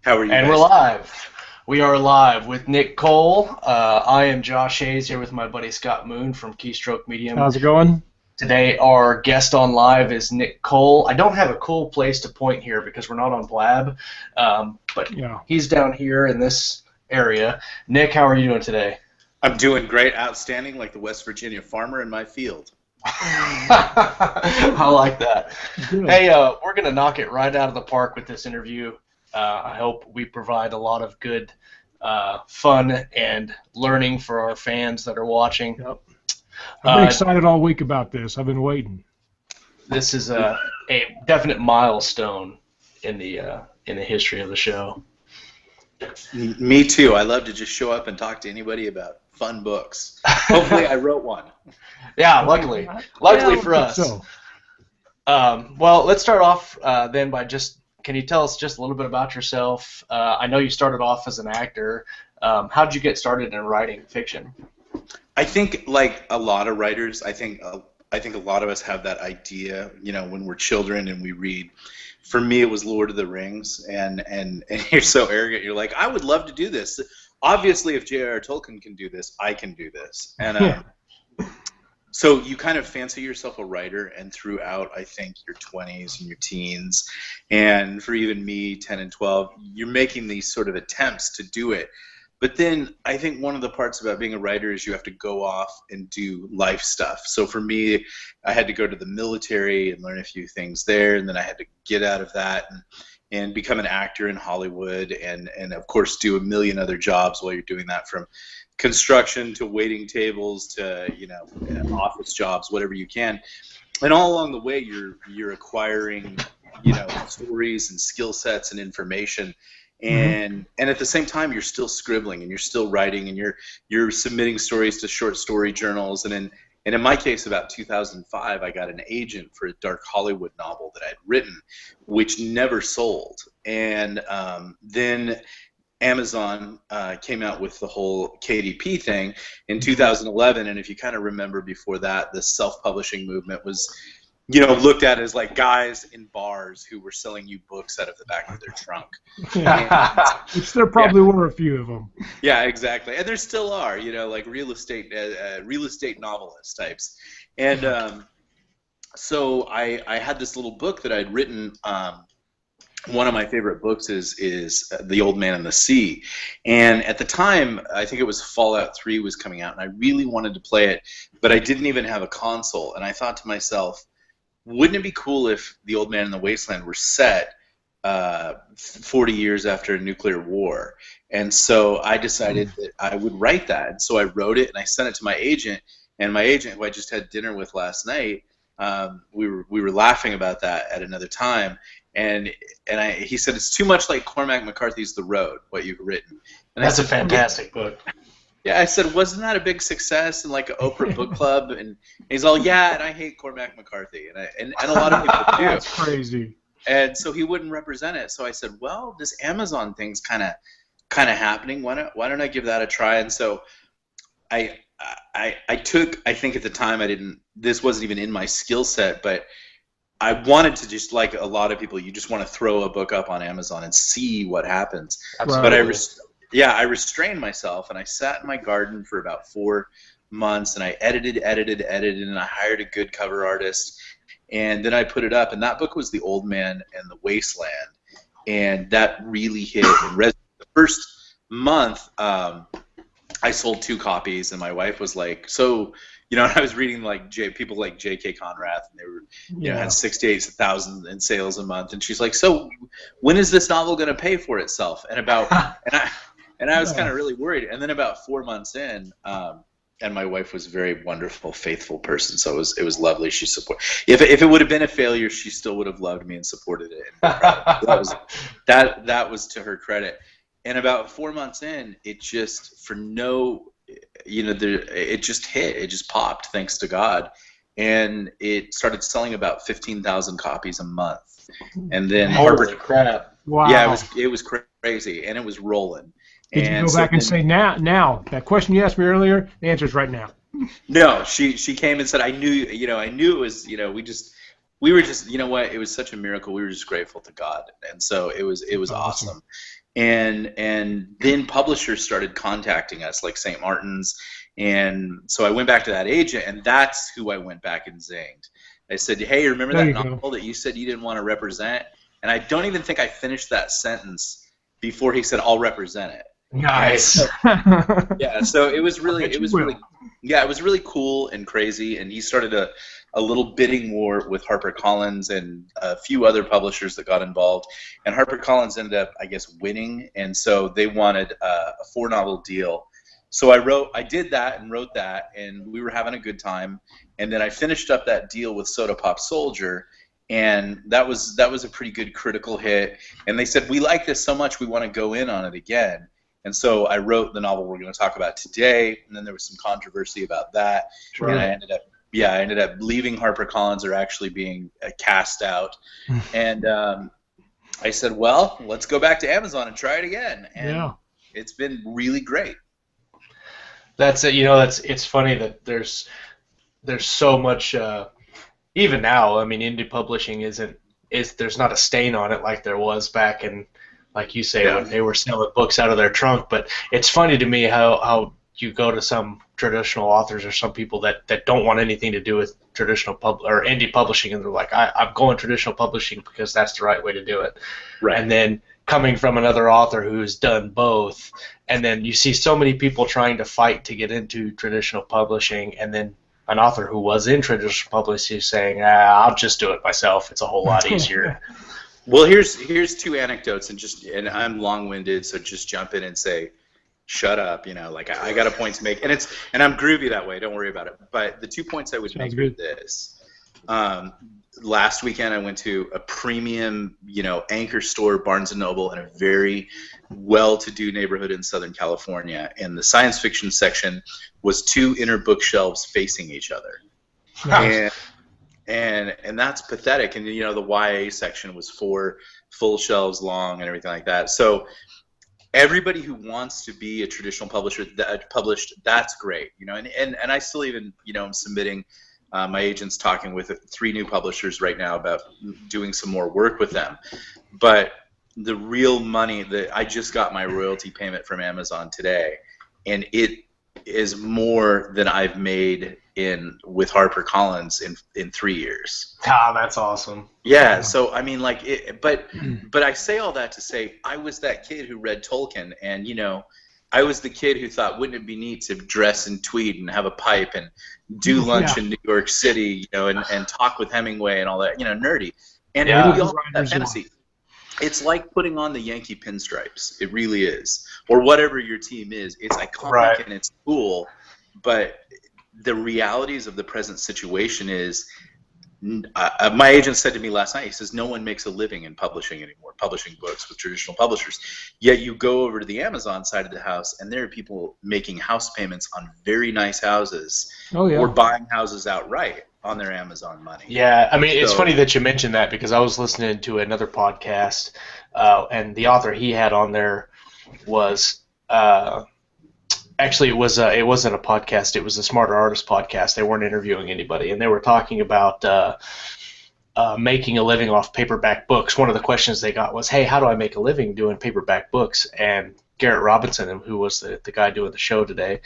How are you And we're guys? live. We are live with Nick Cole. I am Josh Hayes here with my buddy Scott Moon from Keystroke Medium. How's it going? Today, our guest on live is Nick Cole. I don't have a cool place to point here because we're not on Blab, but Yeah. he's down here in this area. Nick, how are you doing today? I'm doing great, outstanding, like the West Virginia farmer in my field. I like that. Good. Hey, we're going to knock it right out of the park with this interview. I hope we provide a lot of good fun and learning for our fans that are watching. Yep. I've been excited all week about this. I've been waiting. This is a definite milestone in the history of the show. Me too. I love to just show up and talk to anybody about fun books. Hopefully I wrote one. Yeah, luckily for us. So. Well, let's start off then by can you tell us just a little bit about yourself? I know you started off as an actor. How did you get started in writing fiction? I think, like a lot of writers, I think a lot of us have that idea, when we're children and we read. For me, it was Lord of the Rings, and you're so arrogant. You're like, I would love to do this. Obviously, if J.R.R. Tolkien can do this, I can do this. And so you kind of fancy yourself a writer, and throughout, I think, your 20s and your teens, and for even me, 10 and 12, you're making these sort of attempts to do it. But then I think one of the parts about being a writer is you have to go off and do life stuff. So for me, I had to go to the military and learn a few things there, and then I had to get out of that and become an actor in Hollywood, and of course do a million other jobs while you're doing that, from construction to waiting tables to office jobs, whatever you can. And all along the way, you're acquiring stories and skill sets and information. And at the same time, you're still scribbling and you're still writing, and you're submitting stories to short story journals. And in my case, about 2005, I got an agent for a dark Hollywood novel that I'd written, which never sold. And then Amazon came out with the whole KDP thing in 2011. And if you kind of remember, before that, the self-publishing movement was looked at as like guys in bars who were selling you books out of the back of their trunk. Which there probably were a few of them. Yeah, exactly. And there still are, like real estate novelist types. And so I had this little book that I'd written. One of my favorite books is The Old Man and the Sea. And at the time, I think it was Fallout 3 was coming out, and I really wanted to play it, but I didn't even have a console. And I thought to myself, wouldn't it be cool if The Old Man in the Wasteland were set 40 years after a nuclear war? And so I decided that I would write that. And so I wrote it, and I sent it to my agent. And my agent, who I just had dinner with last night, we were laughing about that at another time. And he said, it's too much like Cormac McCarthy's The Road, what you've written. And That's a fantastic book. Yeah, I said, wasn't that a big success in like an Oprah book club? And he's all, yeah, and I hate Cormac McCarthy, and a lot of people do. That's crazy. And so he wouldn't represent it. So I said, well, this Amazon thing's kind of happening. Why don't I give that a try? And so I took, I think at the time this wasn't even in my skill set, but I wanted to, just like a lot of people, you just want to throw a book up on Amazon and see what happens. Absolutely. But I restrained myself, and I sat in my garden for about 4 months, and I edited, and I hired a good cover artist, and then I put it up, and that book was The Old Man and the Wasteland, and that really hit. And the first month, I sold 2 copies, and my wife was like, so, I was reading like people like J.K. Conrath, and they were, had 68,000 in sales a month, and she's like, so when is this novel going to pay for itself? And I was kind of really worried. And then about 4 months in, and my wife was a very wonderful, faithful person, so it was lovely. She supported. If it would have been a failure, she still would have loved me and supported it. And that was to her credit. And about 4 months in, it just it just hit. It just popped, thanks to God, and it started selling about 15,000 copies a month. And then Holy crap! Wow. Yeah, it was crazy, and it was rolling. Did you go back and say now? That question you asked me earlier, the answer is right now. No, she came and said, I knew it was, we were just, it was such a miracle. We were just grateful to God, and so it was awesome. and then publishers started contacting us, like St. Martin's, and so I went back to that agent, and that's who I went back and zinged. I said, hey, remember that novel that you said you didn't want to represent? And I don't even think I finished that sentence before he said, I'll represent it. Nice. Yeah, so it was really cool and crazy, and he started a little bidding war with HarperCollins and a few other publishers that got involved, and HarperCollins ended up, I guess, winning, and so they wanted a 4-novel deal. So I did that and wrote that, and we were having a good time, and then I finished up that deal with Soda Pop Soldier, and that was a pretty good critical hit, and they said, we like this so much we want to go in on it again. And so I wrote the novel we're going to talk about today, and then there was some controversy about that. Sure. And I ended up leaving HarperCollins, or actually being cast out. And I said, well, let's go back to Amazon and try it again. And it's been really great. That's it. It's funny that there's so much. Even now, I mean, indie publishing there's not a stain on it like there was back in, like you say, when they were selling books out of their trunk. But it's funny to me how you go to some traditional authors or some people that don't want anything to do with traditional or indie publishing, and they're like, I'm going traditional publishing because that's the right way to do it. Right. And then coming from another author who's done both, and then you see so many people trying to fight to get into traditional publishing, and then an author who was in traditional publishing saying, I'll just do it myself. It's a whole lot easier. Well, here's 2 anecdotes, and I'm long-winded, so just jump in and say, shut up, like I got a point to make, and I'm groovy that way. Don't worry about it. But the 2 points I would make are this: last weekend I went to a premium, anchor store, Barnes and Noble, in a very well-to-do neighborhood in Southern California, and the science fiction section was 2 inner bookshelves facing each other. Nice. And that's pathetic. And the YA section was 4 full shelves long and everything like that. So everybody who wants to be a traditional publisher published, that's great. And I still even am submitting. My agent's talking with 3 new publishers right now about doing some more work with them. But the real money that I just got my royalty payment from Amazon today, and it is more than I've made with HarperCollins in 3 years. That's awesome. Yeah, so I mean, but I say all that to say I was that kid who read Tolkien, and I was the kid who thought, wouldn't it be neat to dress in tweed and have a pipe and do lunch in New York City, and talk with Hemingway and all that, nerdy. And we all have that fantasy. It's like putting on the Yankee pinstripes. It really is. Or whatever your team is. It's iconic and it's cool, but the realities of the present situation is, my agent said to me last night, he says, no one makes a living in publishing anymore, publishing books with traditional publishers. Yet you go over to the Amazon side of the house, and there are people making house payments on very nice houses, or buying houses outright on their Amazon money. Yeah, I mean, it's funny that you mentioned that, because I was listening to another podcast, and the author he had on there was actually, it wasn't a podcast. It was a Smarter Artist podcast. They weren't interviewing anybody, and they were talking about making a living off paperback books. One of the questions they got was, hey, how do I make a living doing paperback books? And Garrett Robinson, who was the guy doing the show today,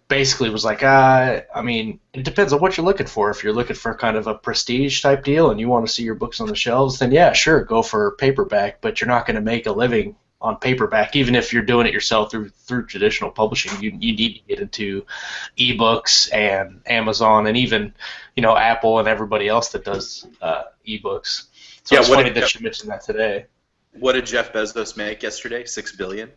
basically was like, I mean, it depends on what you're looking for. If you're looking for kind of a prestige type deal and you want to see your books on the shelves, then yeah, sure, go for paperback, but you're not going to make a living on paperback, even if you're doing it yourself through traditional publishing. You need to get into ebooks and Amazon, and even Apple and everybody else that does ebooks. So it's funny that you mentioned that today. What did Jeff Bezos make yesterday? $6 billion.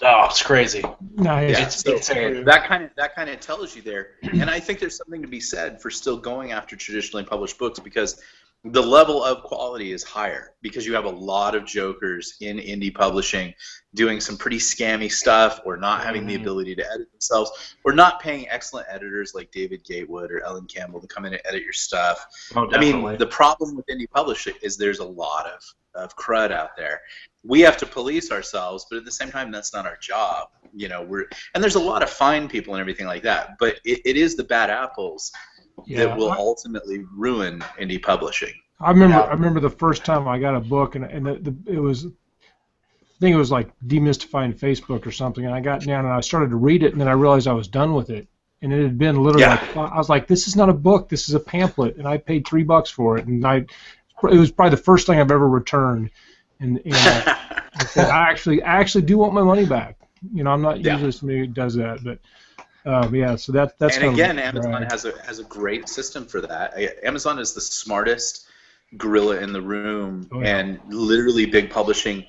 Oh, it's crazy. Nice. Yeah, it's insane. That kind of tells you there, and I think there's something to be said for still going after traditionally published books, because the level of quality is higher, because you have a lot of jokers in indie publishing doing some pretty scammy stuff, or not having the ability to edit themselves, or not paying excellent editors like David Gatewood or Ellen Campbell to come in and edit your stuff. Oh, I mean, the problem with indie publishing is there's a lot of crud out there. We have to police ourselves, but at the same time, that's not our job. And there's a lot of fine people and everything like that, but it is the bad apples that will ultimately ruin indie publishing. I remember the first time I got a book, and it was I think it was like demystifying Facebook or something, and I got down and I started to read it, and then I realized I was done with it, and it had been literally like I was like, this is not a book, this is a pamphlet, and I paid $3 for it, and it was probably the first thing I've ever returned, and I said, I actually do want my money back. I'm not usually somebody who does that, but yeah, so that's and again, Amazon has a great system for that. Amazon is the smartest gorilla in the room, and literally big publishing.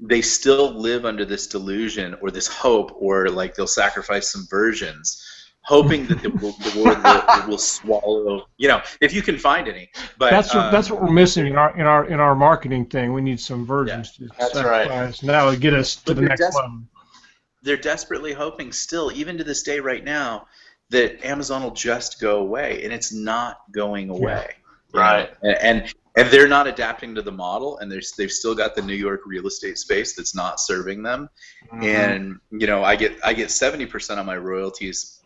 They still live under this delusion or this hope, or like they'll sacrifice some versions, hoping that the world will swallow. If you can find any. But that's what we're missing in our marketing thing. We need some versions to sacrifice. Now would get us to the next level. They're desperately hoping still, even to this day right now, that Amazon will just go away, and it's not going away. Right. And they're not adapting to the model, and they've still got the New York real estate space that's not serving them. And I get 70% of my royalties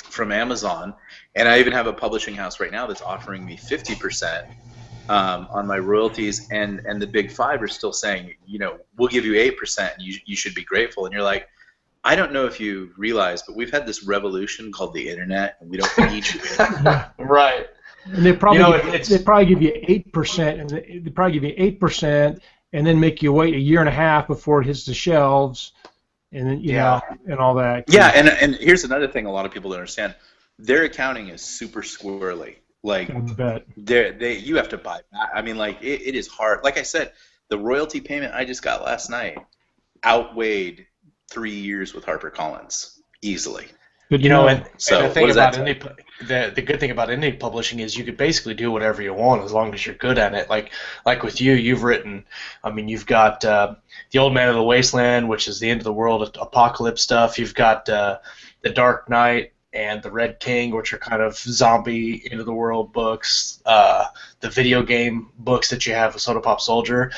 from Amazon, and I even have a publishing house right now that's offering me 50% on my royalties, and the big five are still saying, we'll give you 8%, and you should be grateful. And you're like, I don't know if you realize, but we've had this revolution called the internet, and we don't need you. Right. And they probably give you 8%, and they probably give you 8%, and then make you wait a year and a half before it hits the shelves, and then and all that. Yeah, and here's another thing a lot of people don't understand: their accounting is super squirrely. Like, you have to buy back. I mean, like it is hard. Like I said, the royalty payment I just got last night outweighed 3 years with HarperCollins easily. And the thing about the good thing about indie publishing is you could basically do whatever you want as long as you're good at it. Like with you've written. I mean, you've got The Old Man of the Wasteland, which is the end of the world apocalypse stuff. You've got The Dark Knight and The Red King, which are kind of zombie end of the world books. The video game books that you have with Soda Pop Soldier,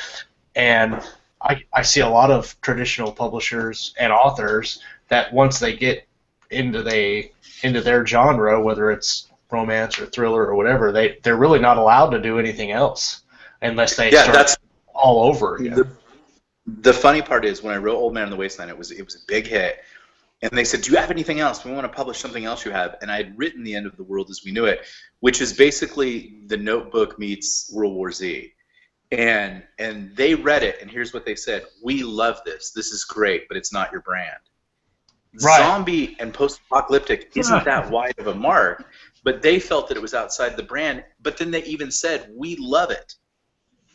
and I see a lot of traditional publishers and authors that once they get into their genre, whether it's romance or thriller or whatever, they're really not allowed to do anything else unless they start all over again. The funny part is when I wrote Old Man in the Wasteland, it was a big hit, and they said, "Do you have anything else? We want to publish something else you have." And I had written The End of the World as We Knew It, which is basically The Notebook meets World War Z. And they read it, and here's what they said: "We love this. This is great, but it's not your brand." Right. Zombie and post-apocalyptic isn't that wide of a mark, but they felt that it was outside the brand. But then they even said, "We love it,"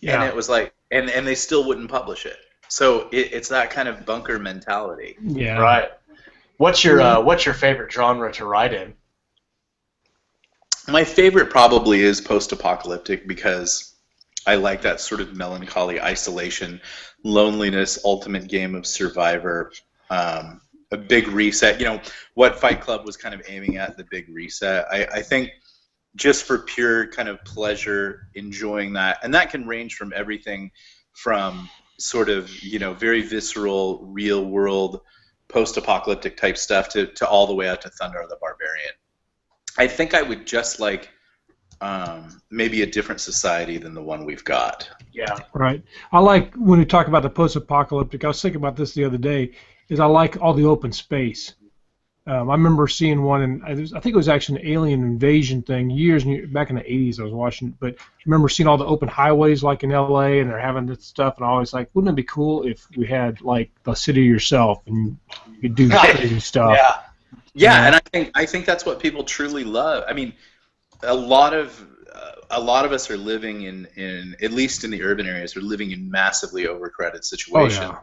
and it was like, and they still wouldn't publish it. So it's that kind of bunker mentality. Yeah. Right. What's your favorite genre to write in? My favorite probably is post-apocalyptic because I like that sort of melancholy, isolation, loneliness, ultimate game of survivor, a big reset. What Fight Club was kind of aiming at, the big reset. I think just for pure kind of pleasure, enjoying that, and that can range from everything from sort of very visceral, real world, post-apocalyptic type stuff to all the way out to Thunder the Barbarian. I think I would just like maybe a different society than the one we've got. Yeah. Right. I like when we talk about the post-apocalyptic. I was thinking about this the other day. Is I like all the open space. I remember seeing one, and I think it was actually an alien invasion thing back in the 80s. I was watching, but I remember seeing all the open highways like in LA, and they're having this stuff, and I was like, wouldn't it be cool if we had like the city yourself and you could do crazy stuff? Yeah, and I think that's what people truly love. I mean, a lot of us are living in at least in the urban areas, are living in massively overcrowded situations. Oh, yeah.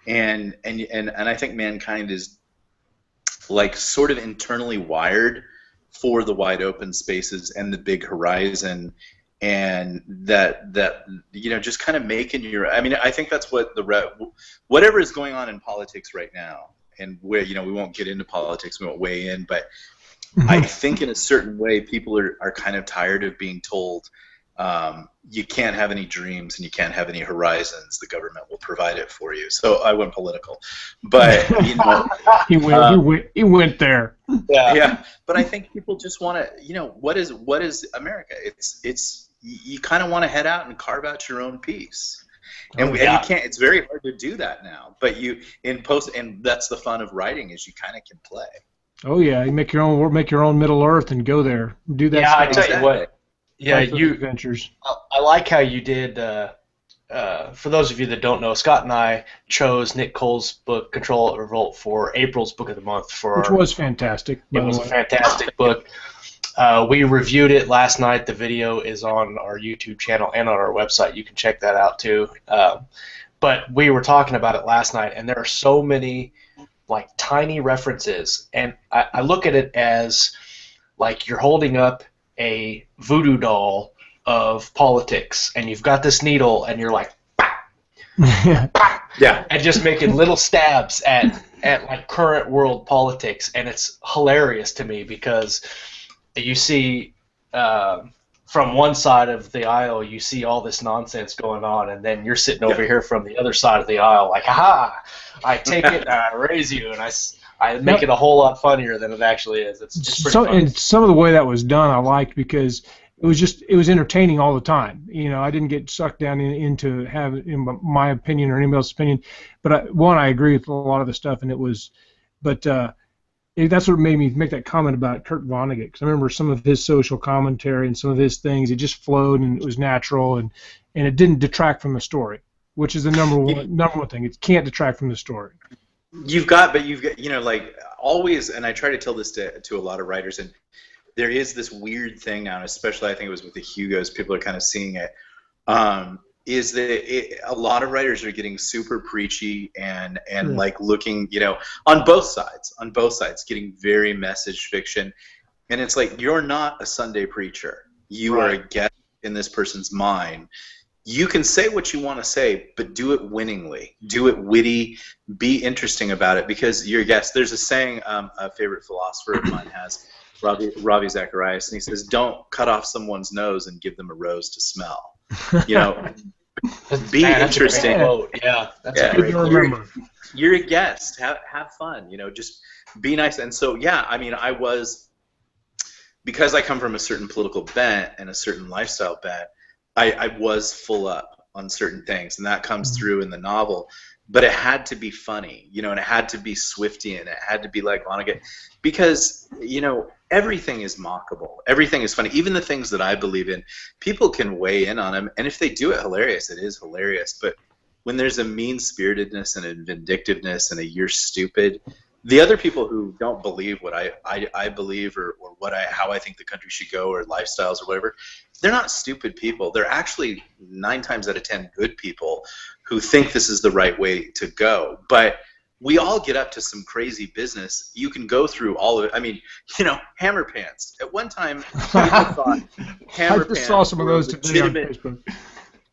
And I think mankind is like sort of internally wired for the wide open spaces and the big horizon, and that just kind of making I mean, I think that's what whatever is going on in politics right now, and where we won't get into politics, we won't weigh in, but I think in a certain way people are kind of tired of being told you can't have any dreams and you can't have any horizons. The government will provide it for you. So I went political, but he went there. Yeah. But I think people just want to, what is America? It's you kind of want to head out and carve out your own piece. And yeah. you can't. It's very hard to do that now. But you in post, and that's the fun of writing is you kind of can play. Oh yeah, you make your own Middle Earth and go there, do that Yeah, I stuff. tell you what. Yeah, Life of adventures. I like how you did. For those of you that don't know, Scott and I chose Nick Cole's book Control at Revolt for April's book of the month. Which was fantastic. It was a fantastic book. We reviewed it last night. The video is on our YouTube channel and on our website. You can check that out too. But we were talking about it last night, and there are so many like tiny references, and I look at it as like you're holding up a voodoo doll of politics, and you've got this needle, and you're like, yeah, and just making little stabs at like current world politics, and it's hilarious to me because you see from one side of the aisle, you see all this nonsense going on, and then you're sitting over here from the other side of the aisle, like, ha! I take it and I raise you, and I make it a whole lot funnier than it actually is. It's pretty funny. And some of the way that was done, I liked because it was entertaining all the time. I didn't get sucked down into having my opinion or anybody else's opinion, but I agree with a lot of the stuff, and it was, but that's what made me make that comment about Kurt Vonnegut, because I remember some of his social commentary and some of his things. It just flowed and it was natural, and it didn't detract from the story, which is the number one thing. It can't detract from the story. You've got, like always, and I try to tell this to a lot of writers, and there is this weird thing now, especially I think it was with the Hugos, people are kind of seeing it, is that a lot of writers are getting super preachy and like looking, on both sides, getting very message fiction. And it's like, you're not a Sunday preacher. You are a guest in this person's mind. You can say what you want to say, but do it winningly. Do it witty. Be interesting about it, because you're a guest. There's a saying a favorite philosopher of mine has, Ravi Zacharias, and he says, don't cut off someone's nose and give them a rose to smell. Be interesting. Yeah, that's a great remember. You're a guest. Have fun. Just be nice. And so, because I come from a certain political bent and a certain lifestyle bent, I was full up on certain things, and that comes through in the novel. But it had to be funny, and it had to be Swiftian, it had to be like Vonnegut, because everything is mockable, everything is funny, even the things that I believe in. People can weigh in on them, and if they do it hilarious, it is hilarious. But when there's a mean-spiritedness and a vindictiveness and a you're stupid, the other people who don't believe what I believe or how I think the country should go, or lifestyles or whatever, they're not stupid people. They're actually 9 times out of 10 good people who think this is the right way to go. But we all get up to some crazy business. You can go through all of it. I mean, hammer pants. At one time, people thought hammer pants. I just saw some of those today on Facebook.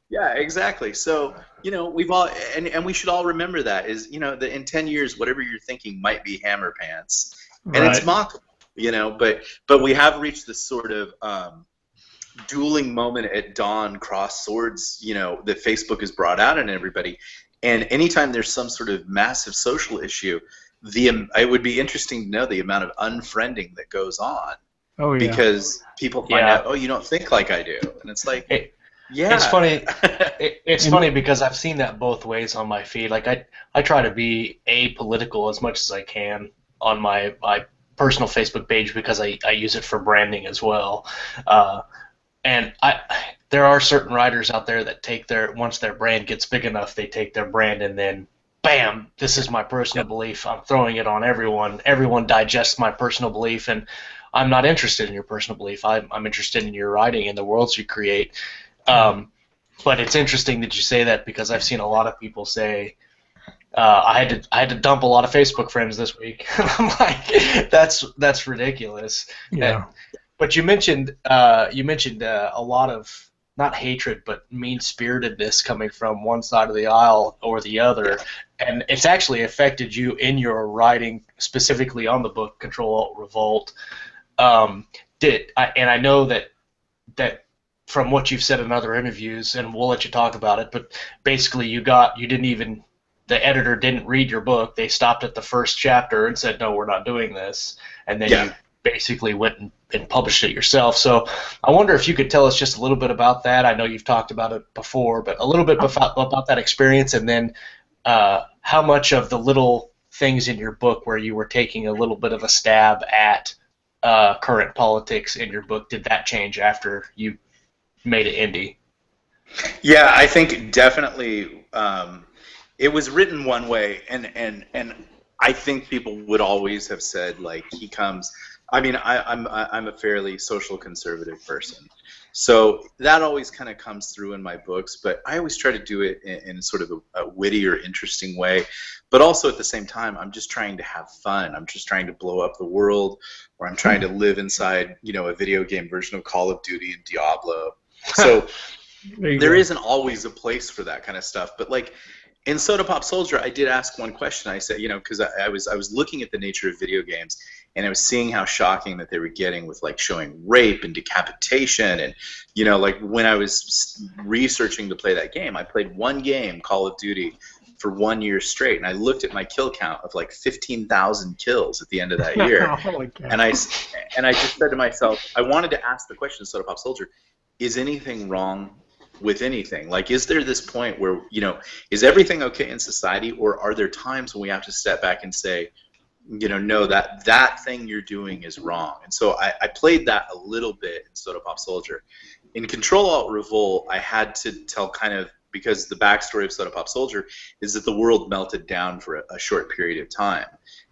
Yeah, exactly. So, we've all, and we should all remember that is, that in 10 years, whatever you're thinking might be hammer pants, and it's mockable, but we have reached this sort of dueling moment at dawn, cross swords, that Facebook has brought out in everybody. And anytime there's some sort of massive social issue, it would be interesting to know the amount of unfriending that goes on. Oh, yeah. Because people find out, oh, you don't think like I do, and it's like. Yeah, it's funny. It's funny because I've seen that both ways on my feed. Like I try to be apolitical as much as I can on my personal Facebook page because I use it for branding as well. And there are certain writers out there that once their brand gets big enough, they take their brand and then bam, this is my personal belief. I'm throwing it on everyone. Everyone digests my personal belief, and I'm not interested in your personal belief. I'm interested in your writing and the worlds you create. But it's interesting that you say that because I've seen a lot of people say, I had to dump a lot of Facebook friends this week. I'm like, that's ridiculous. Yeah. But you mentioned a lot of not hatred but mean-spiritedness coming from one side of the aisle or the other, and it's actually affected you in your writing, specifically on the book Control Alt Revolt. And I know that from what you've said in other interviews, and we'll let you talk about it, but basically the editor didn't read your book. They stopped at the first chapter and said, no, we're not doing this. And then you basically went and published it yourself. So I wonder if you could tell us just a little bit about that. I know you've talked about it before, but a little bit about that experience, and then how much of the little things in your book where you were taking a little bit of a stab at current politics in your book, did that change after you made it indie? Yeah, I think definitely it was written one way, and I think people would always have said, like, he comes. I mean, I'm a fairly social conservative person, so that always kind of comes through in my books. But I always try to do it in sort of a witty or interesting way. But also at the same time, I'm just trying to have fun. I'm just trying to blow up the world, or I'm trying to live inside, a video game version of Call of Duty and Diablo. So there isn't always a place for that kind of stuff. But like in Soda Pop Soldier, I did ask one question. I said, because I was looking at the nature of video games, and I was seeing how shocking that they were getting with like showing rape and decapitation, and like when I was researching to play that game, I played one game, Call of Duty, for 1 year straight, and I looked at my kill count of like 15,000 kills at the end of that year. and I just said to myself, I wanted to ask the question, Soda Pop Soldier, is anything wrong with anything? Like, is there this point where, is everything okay in society, or are there times when we have to step back and say, no, that thing you're doing is wrong? And so I played that a little bit in Soda Pop Soldier. In Control Alt Revolt, I had to tell kind of, because the backstory of Soda Pop Soldier is that the world melted down for a short period of time.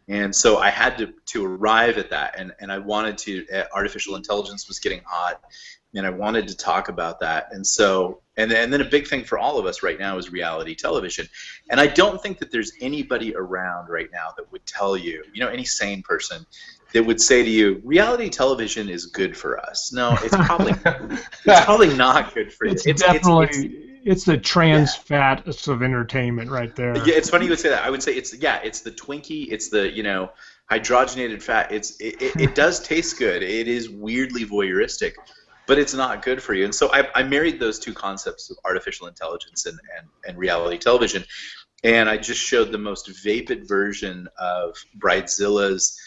And so I had to arrive at that, and I wanted to, artificial intelligence was getting hot, and I wanted to talk about that. And so, and then a big thing for all of us right now is reality television. And I don't think that there's anybody around right now that would tell you, any sane person that would say to you, reality television is good for us. No, it's probably not good for you. It's the trans fat of entertainment right there. Yeah, it's funny you would say that. I would say it's the Twinkie, it's the hydrogenated fat. It does taste good. It is weirdly voyeuristic, but it's not good for you. And so I married those two concepts of artificial intelligence and reality television, and I just showed the most vapid version of Bridezilla's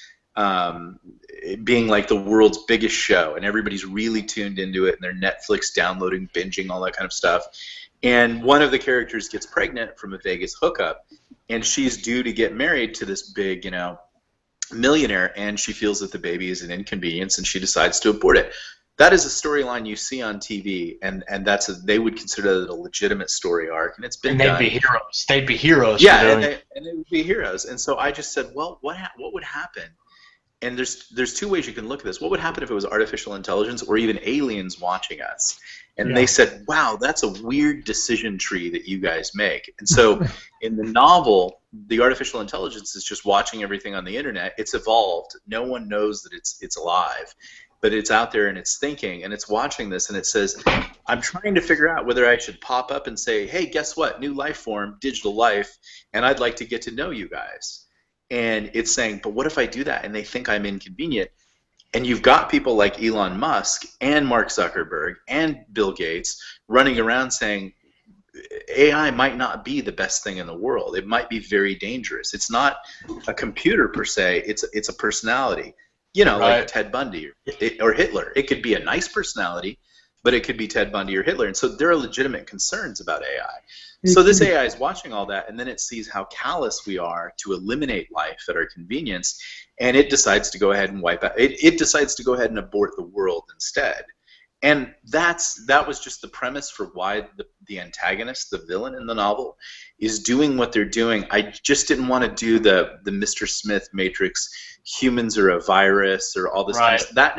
being like the world's biggest show, and everybody's really tuned into it, and they're Netflix downloading, binging, all that kind of stuff. And one of the characters gets pregnant from a Vegas hookup, and she's due to get married to this big, millionaire, and she feels that the baby is an inconvenience, and she decides to abort it. That is a storyline you see on TV, and they would consider that a legitimate story arc, and it's been done. And they'd be heroes. They'd be heroes. Yeah, and they would be heroes. And so I just said, well, what would happen? And there's two ways you can look at this. What would happen if it was artificial intelligence or even aliens watching us? And they said, wow, that's a weird decision tree that you guys make. And so in the novel, the artificial intelligence is just watching everything on the internet. It's evolved. No one knows that it's alive, but it's out there and it's thinking and it's watching this, and it says, I'm trying to figure out whether I should pop up and say, hey, guess what? New life form, digital life, and I'd like to get to know you guys. And it's saying, but what if I do that and they think I'm inconvenient? And you've got people like Elon Musk and Mark Zuckerberg and Bill Gates running around saying AI might not be the best thing in the world. It might be very dangerous. It's not a computer per se. It's a personality, like Ted Bundy or Hitler. It could be a nice personality, but it could be Ted Bundy or Hitler. And so there are legitimate concerns about AI. So this AI is watching all that, and then it sees how callous we are to eliminate life at our convenience, and it decides to go ahead and wipe out. It decides to go ahead and abort the world instead. And that was just the premise for why the antagonist, the villain in the novel, is doing what they're doing. I just didn't want to do the Mr. Smith Matrix, humans are a virus, or all this kind of stuff. That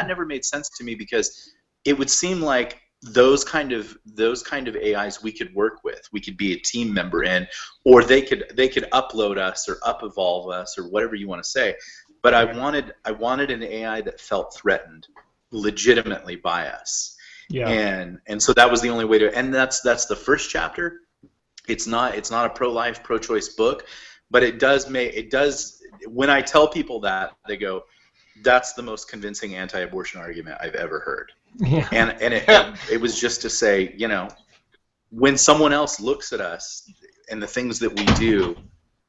never made sense to me, because it would seem like those kind of AIs we could work with, we could be a team member in, or they could upload us or up-evolve us or whatever you want to say. But I wanted an AI that felt threatened legitimately by us. Yeah. And so that was the only way to, and that's the first chapter. It's not a pro-life, pro-choice book, but it does when I tell people that, they go, that's the most convincing anti-abortion argument I've ever heard. Yeah. And it was just to say, when someone else looks at us and the things that we do,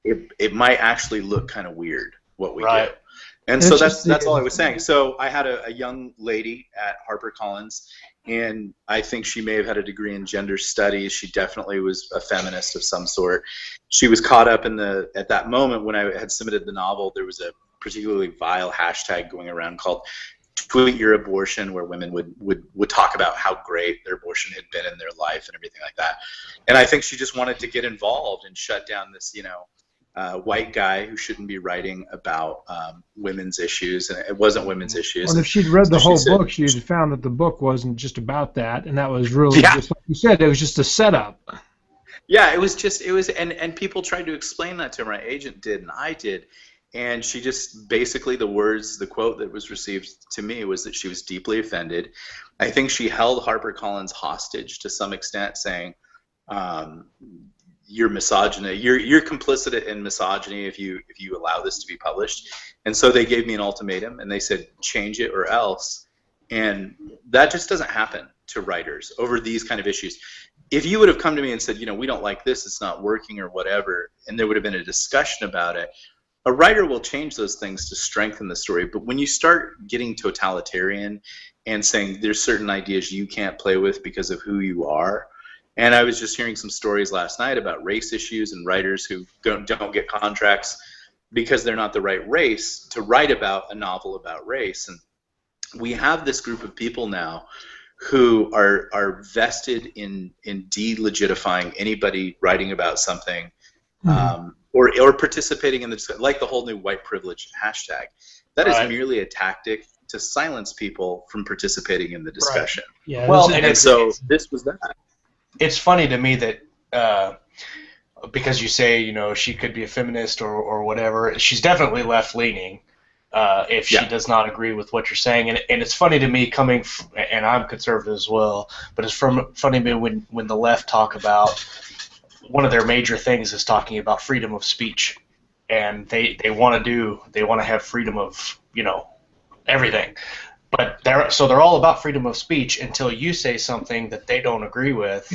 it might actually look kind of weird what we do. And And so it's just that's all I was saying. So I had a young lady at HarperCollins, and I think she may have had a degree in gender studies. She definitely was a feminist of some sort. She was caught up in at that moment when I had submitted the novel, there was a particularly vile hashtag going around called "Tweet Your Abortion," where women would talk about how great their abortion had been in their life and everything like that. And I think she just wanted to get involved and shut down this, white guy who shouldn't be writing about women's issues, and it wasn't women's issues. Well, if she'd read So the she whole said, book, she'd have found that the book wasn't just about that, and that was really Yeah. just like you said, it was just a setup. Yeah, and people tried to explain that to her. My agent did, and I did. And she just basically, the quote that was received to me was that she was deeply offended. I think she held HarperCollins hostage to some extent, saying, "You're misogyny. You're complicit in misogyny if you allow this to be published." And so they gave me an ultimatum, and they said, "Change it or else." And that just doesn't happen to writers over these kind of issues. If you would have come to me and said, we don't like this, it's not working or whatever, and there would have been a discussion about it, a writer will change those things to strengthen the story. But when you start getting totalitarian and saying there's certain ideas you can't play with because of who you are, and I was just hearing some stories last night about race issues and writers who don't get contracts because they're not the right race to write about a novel about race. And we have this group of people now who are vested in delegitifying anybody writing about something, or participating in the discussion, like the whole new white privilege hashtag. That is merely a tactic to silence people from participating in the discussion. Right. Yeah. Well, And this was that. It's funny to me that because you say, she could be a feminist or whatever, she's definitely left-leaning if she does not agree with what you're saying. And it's funny to me and I'm conservative as well, but it's funny to me when the left talk about, one of their major things is talking about freedom of speech. And they want to have freedom of, everything. But they're all about freedom of speech until you say something that they don't agree with,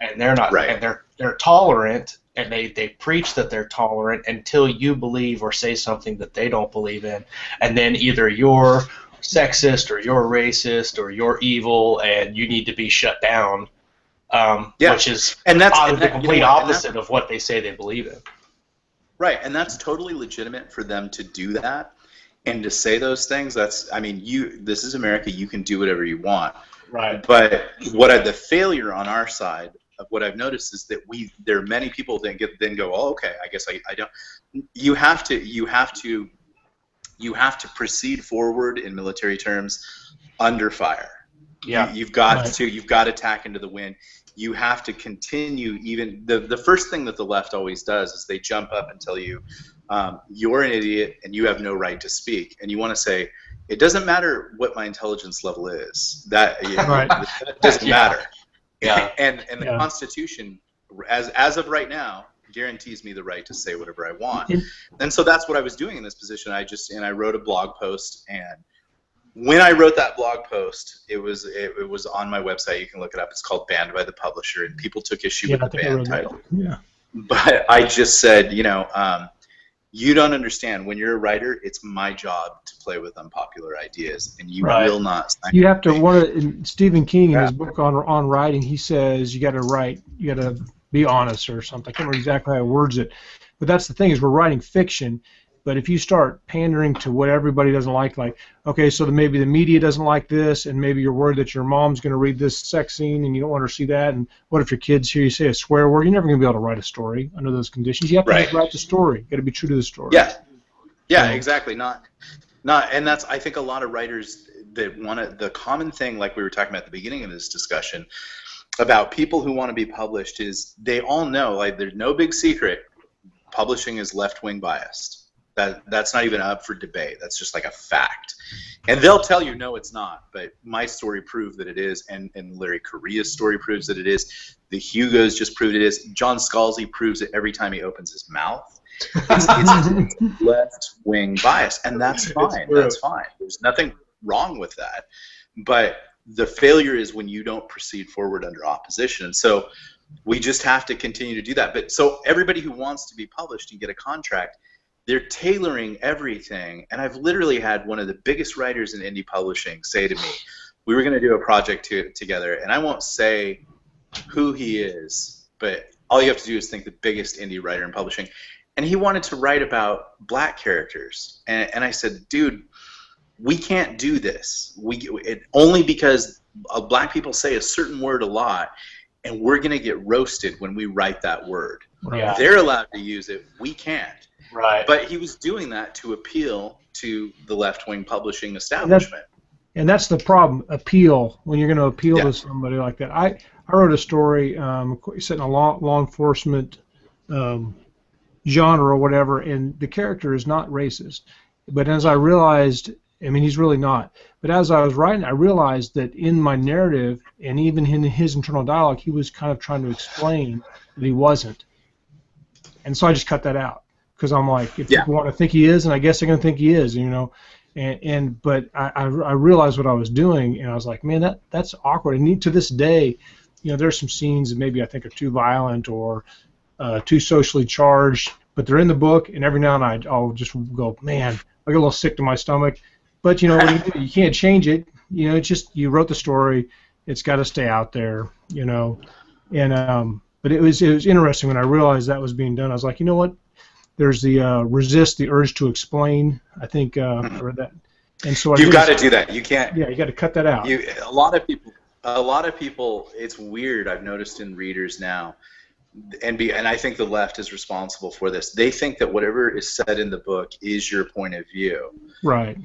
and they're not, and they're tolerant, and they preach that they're tolerant until you believe or say something that they don't believe in, and then either you're sexist or you're racist or you're evil and you need to be shut down, which is the complete opposite of what they say they believe in. Right, and that's totally legitimate for them to do that. And to say those things, this is America, you can do whatever you want. Right. But the failure on our side of what I've noticed is that there are many people that then go, oh, okay, I guess I don't. You have to proceed forward in military terms under fire. Yeah. You've got to tack into the wind. You have to continue. Even the first thing that the left always does is they jump up and tell you, you're an idiot and you have no right to speak. And you want to say, it doesn't matter what my intelligence level is. That doesn't matter. Yeah. And the Constitution, as of right now, guarantees me the right to say whatever I want. And so that's what I was doing in this position. I wrote a blog post, and when I wrote that blog post, it was on my website. You can look it up. It's called Banned by the Publisher, and people took issue with the band title. Yeah. But I just said, you don't understand. When you're a writer, it's my job to play with unpopular ideas, and you will not. You have to. Stephen King in his book on writing, he says you got to write. You got to be honest or something. I can't remember exactly how he words it, but that's the thing is we're writing fiction. But if you start pandering to what everybody doesn't like, okay, so maybe the media doesn't like this, and maybe you're worried that your mom's going to read this sex scene and you don't want her to see that, and what if your kids hear you say a swear word? You're never going to be able to write a story under those conditions. You have to write the story. You got to be true to the story. Yeah, exactly. Not, and that's, I think a lot of writers that want to, the common thing, like we were talking about at the beginning of this discussion, about people who want to be published is they all know, there's no big secret, publishing is left-wing biased. That's not even up for debate. That's just like a fact. And they'll tell you, no, it's not. But my story proved that it is, and Larry Correa's story proves that it is. The Hugos just proved it is. John Scalzi proves it every time he opens his mouth. It's left-wing bias, and that's fine. That's fine. There's nothing wrong with that. But the failure is when you don't proceed forward under opposition. And so we just have to continue to do that. But so everybody who wants to be published and get a contract, they're tailoring everything. And I've literally had one of the biggest writers in indie publishing say to me, we were going to do a project together, and I won't say who he is, but all you have to do is think the biggest indie writer in publishing. And he wanted to write about black characters. And I said, dude, we can't do this. Only because black people say a certain word a lot, and we're going to get roasted when we write that word. Yeah. They're allowed to use it. We can't. Right. But he was doing that to appeal to the left-wing publishing establishment. And that's the problem, appeal, when you're going to appeal to somebody like that. I wrote a story set in a law enforcement genre or whatever, and the character is not racist. But as I realized, I mean, he's really not. But as I was writing, I realized that in my narrative, and even in his internal dialogue, he was kind of trying to explain that he wasn't. And so I just cut that out. Because I'm like, if people want to think he is, and I guess they're going to think he is, you know. But I realized what I was doing, and I was like, man, that's awkward. And to this day, you know, there's some scenes that maybe I think are too violent or too socially charged, but they're in the book, and every now and then I'll just go, man, I get a little sick to my stomach. But you know, you can't change it. You know, it's just you wrote the story. It's got to stay out there, you know. And but it was interesting when I realized that was being done. I was like, you know what? There's the resist the urge to explain. I think I read that, and so you've got to do that. You can't. Yeah, you got to cut that out. A lot of people. It's weird. I've noticed in readers now, and I think the left is responsible for this. They think that whatever is said in the book is your point of view. Right.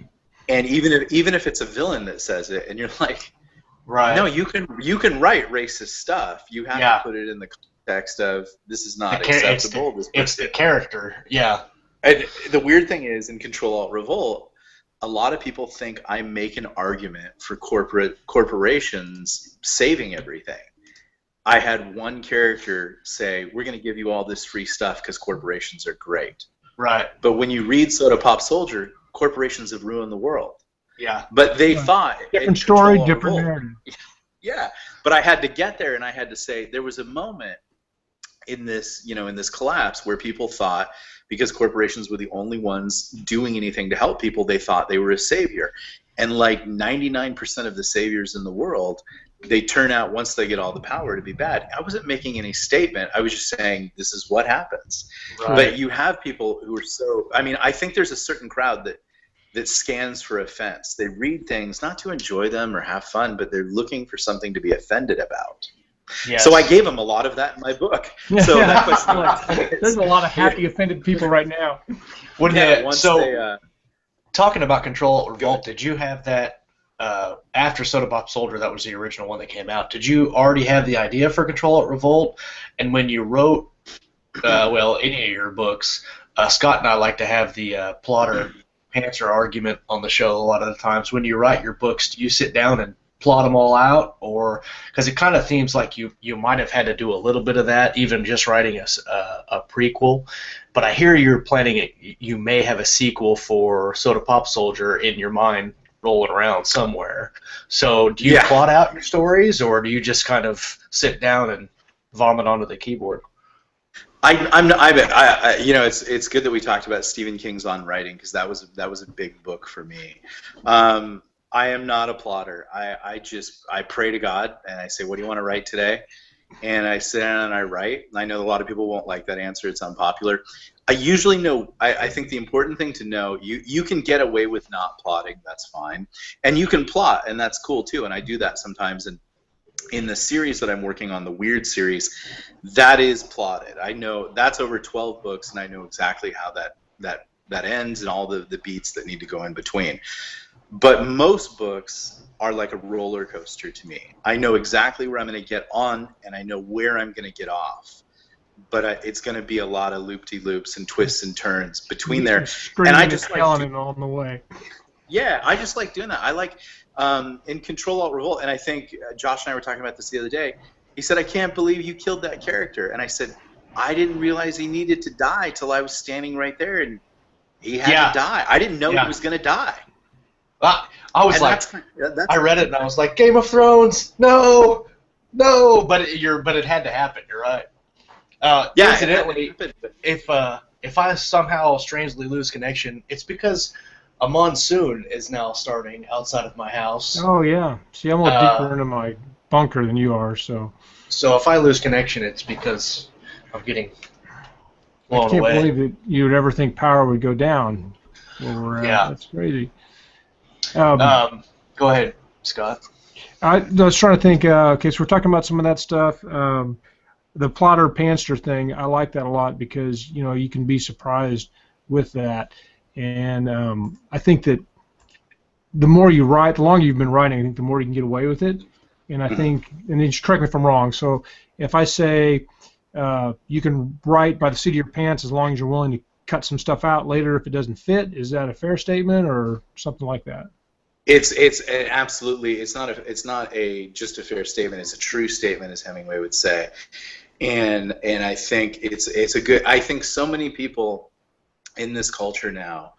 And even if it's a villain that says it, and you're like, right? No, you can write racist stuff. You have to put it in the context of this is not acceptable. It's the character, yeah. And the weird thing is, in Control-Alt-Revolt, a lot of people think I make an argument for corporations saving everything. I had one character say, we're going to give you all this free stuff because corporations are great. Right. But when you read Soda Pop Soldier, corporations have ruined the world. Yeah. But they thought... Different story, different narrative. Yeah. But I had to get there, and I had to say, there was a moment in this collapse where people thought, because corporations were the only ones doing anything to help people, they thought they were a savior. And like 99% of the saviors in the world, they turn out, once they get all the power, to be bad. I wasn't making any statement. I was just saying this is what happens. Right. But you have people who are so... I mean, I think there's a certain crowd that scans for offense. They read things not to enjoy them or have fun, but they're looking for something to be offended about. Yes. So I gave them a lot of that in my book. So that question there's a lot of happy offended people right now. Talking about Control-Alt-Revolt, did you have that after Soda Pop Soldier? That was the original one that came out. Did you already have the idea for Control-Alt-Revolt? And when you wrote, any of your books, Scott and I like to have the plotter pantser argument on the show a lot of the times. When you write your books, do you sit down and plot them all out, or because it kind of seems like you might have had to do a little bit of that, even just writing a prequel. But I hear you're planning it. You may have a sequel for Soda Pop Soldier in your mind rolling around somewhere. So do you plot out your stories, or do you just kind of sit down and vomit onto the keyboard? It's good that we talked about Stephen King's On Writing, because that was a big book for me. I am not a plotter. I pray to God and I say, what do you want to write today? And I sit down and I write. I know a lot of people won't like that answer. It's unpopular. I usually know. I think the important thing to know, you can get away with not plotting. That's fine. And you can plot, and that's cool too. And I do that sometimes. And in the series that I'm working on, the Weird series, that is plotted. I know that's over 12 books, and I know exactly how that ends and all the beats that need to go in between. But most books are like a roller coaster to me. I know exactly where I'm going to get on, and I know where I'm going to get off. But it's going to be a lot of loop-de-loops and twists and turns between there. And I just like it on the way. Yeah, I just like doing that. I like in Control-Alt-Revolt, and I think Josh and I were talking about this the other day. He said, "I can't believe you killed that character," and I said, "I didn't realize he needed to die till I was standing right there, and he had to die. I didn't know he was going to die." I was I read it and I was like, Game of Thrones, no, but it had to happen. You're right. Incidentally, if if I somehow strangely lose connection, it's because a monsoon is now starting outside of my house. Oh yeah. See, I'm a little deeper into my bunker than you are, so. So if I lose connection, it's because I'm getting blown I can't away. believe that you would ever think power would go down where we're at. Yeah. That's crazy. Go ahead, Scott. I was trying to think. Okay, so we're talking about some of that stuff. The plotter panster thing, I like that a lot because you can be surprised with that, and I think that the more you write, the longer you've been writing, I think the more you can get away with it. And I think, and then just correct me if I'm wrong. So if I say you can write by the seat of your pants as long as you're willing to cut some stuff out later if it doesn't fit, is that a fair statement or something like that? It's absolutely, it's not just a fair statement. It's a true statement, as Hemingway would say. And I think it's a good. I think so many people in this culture now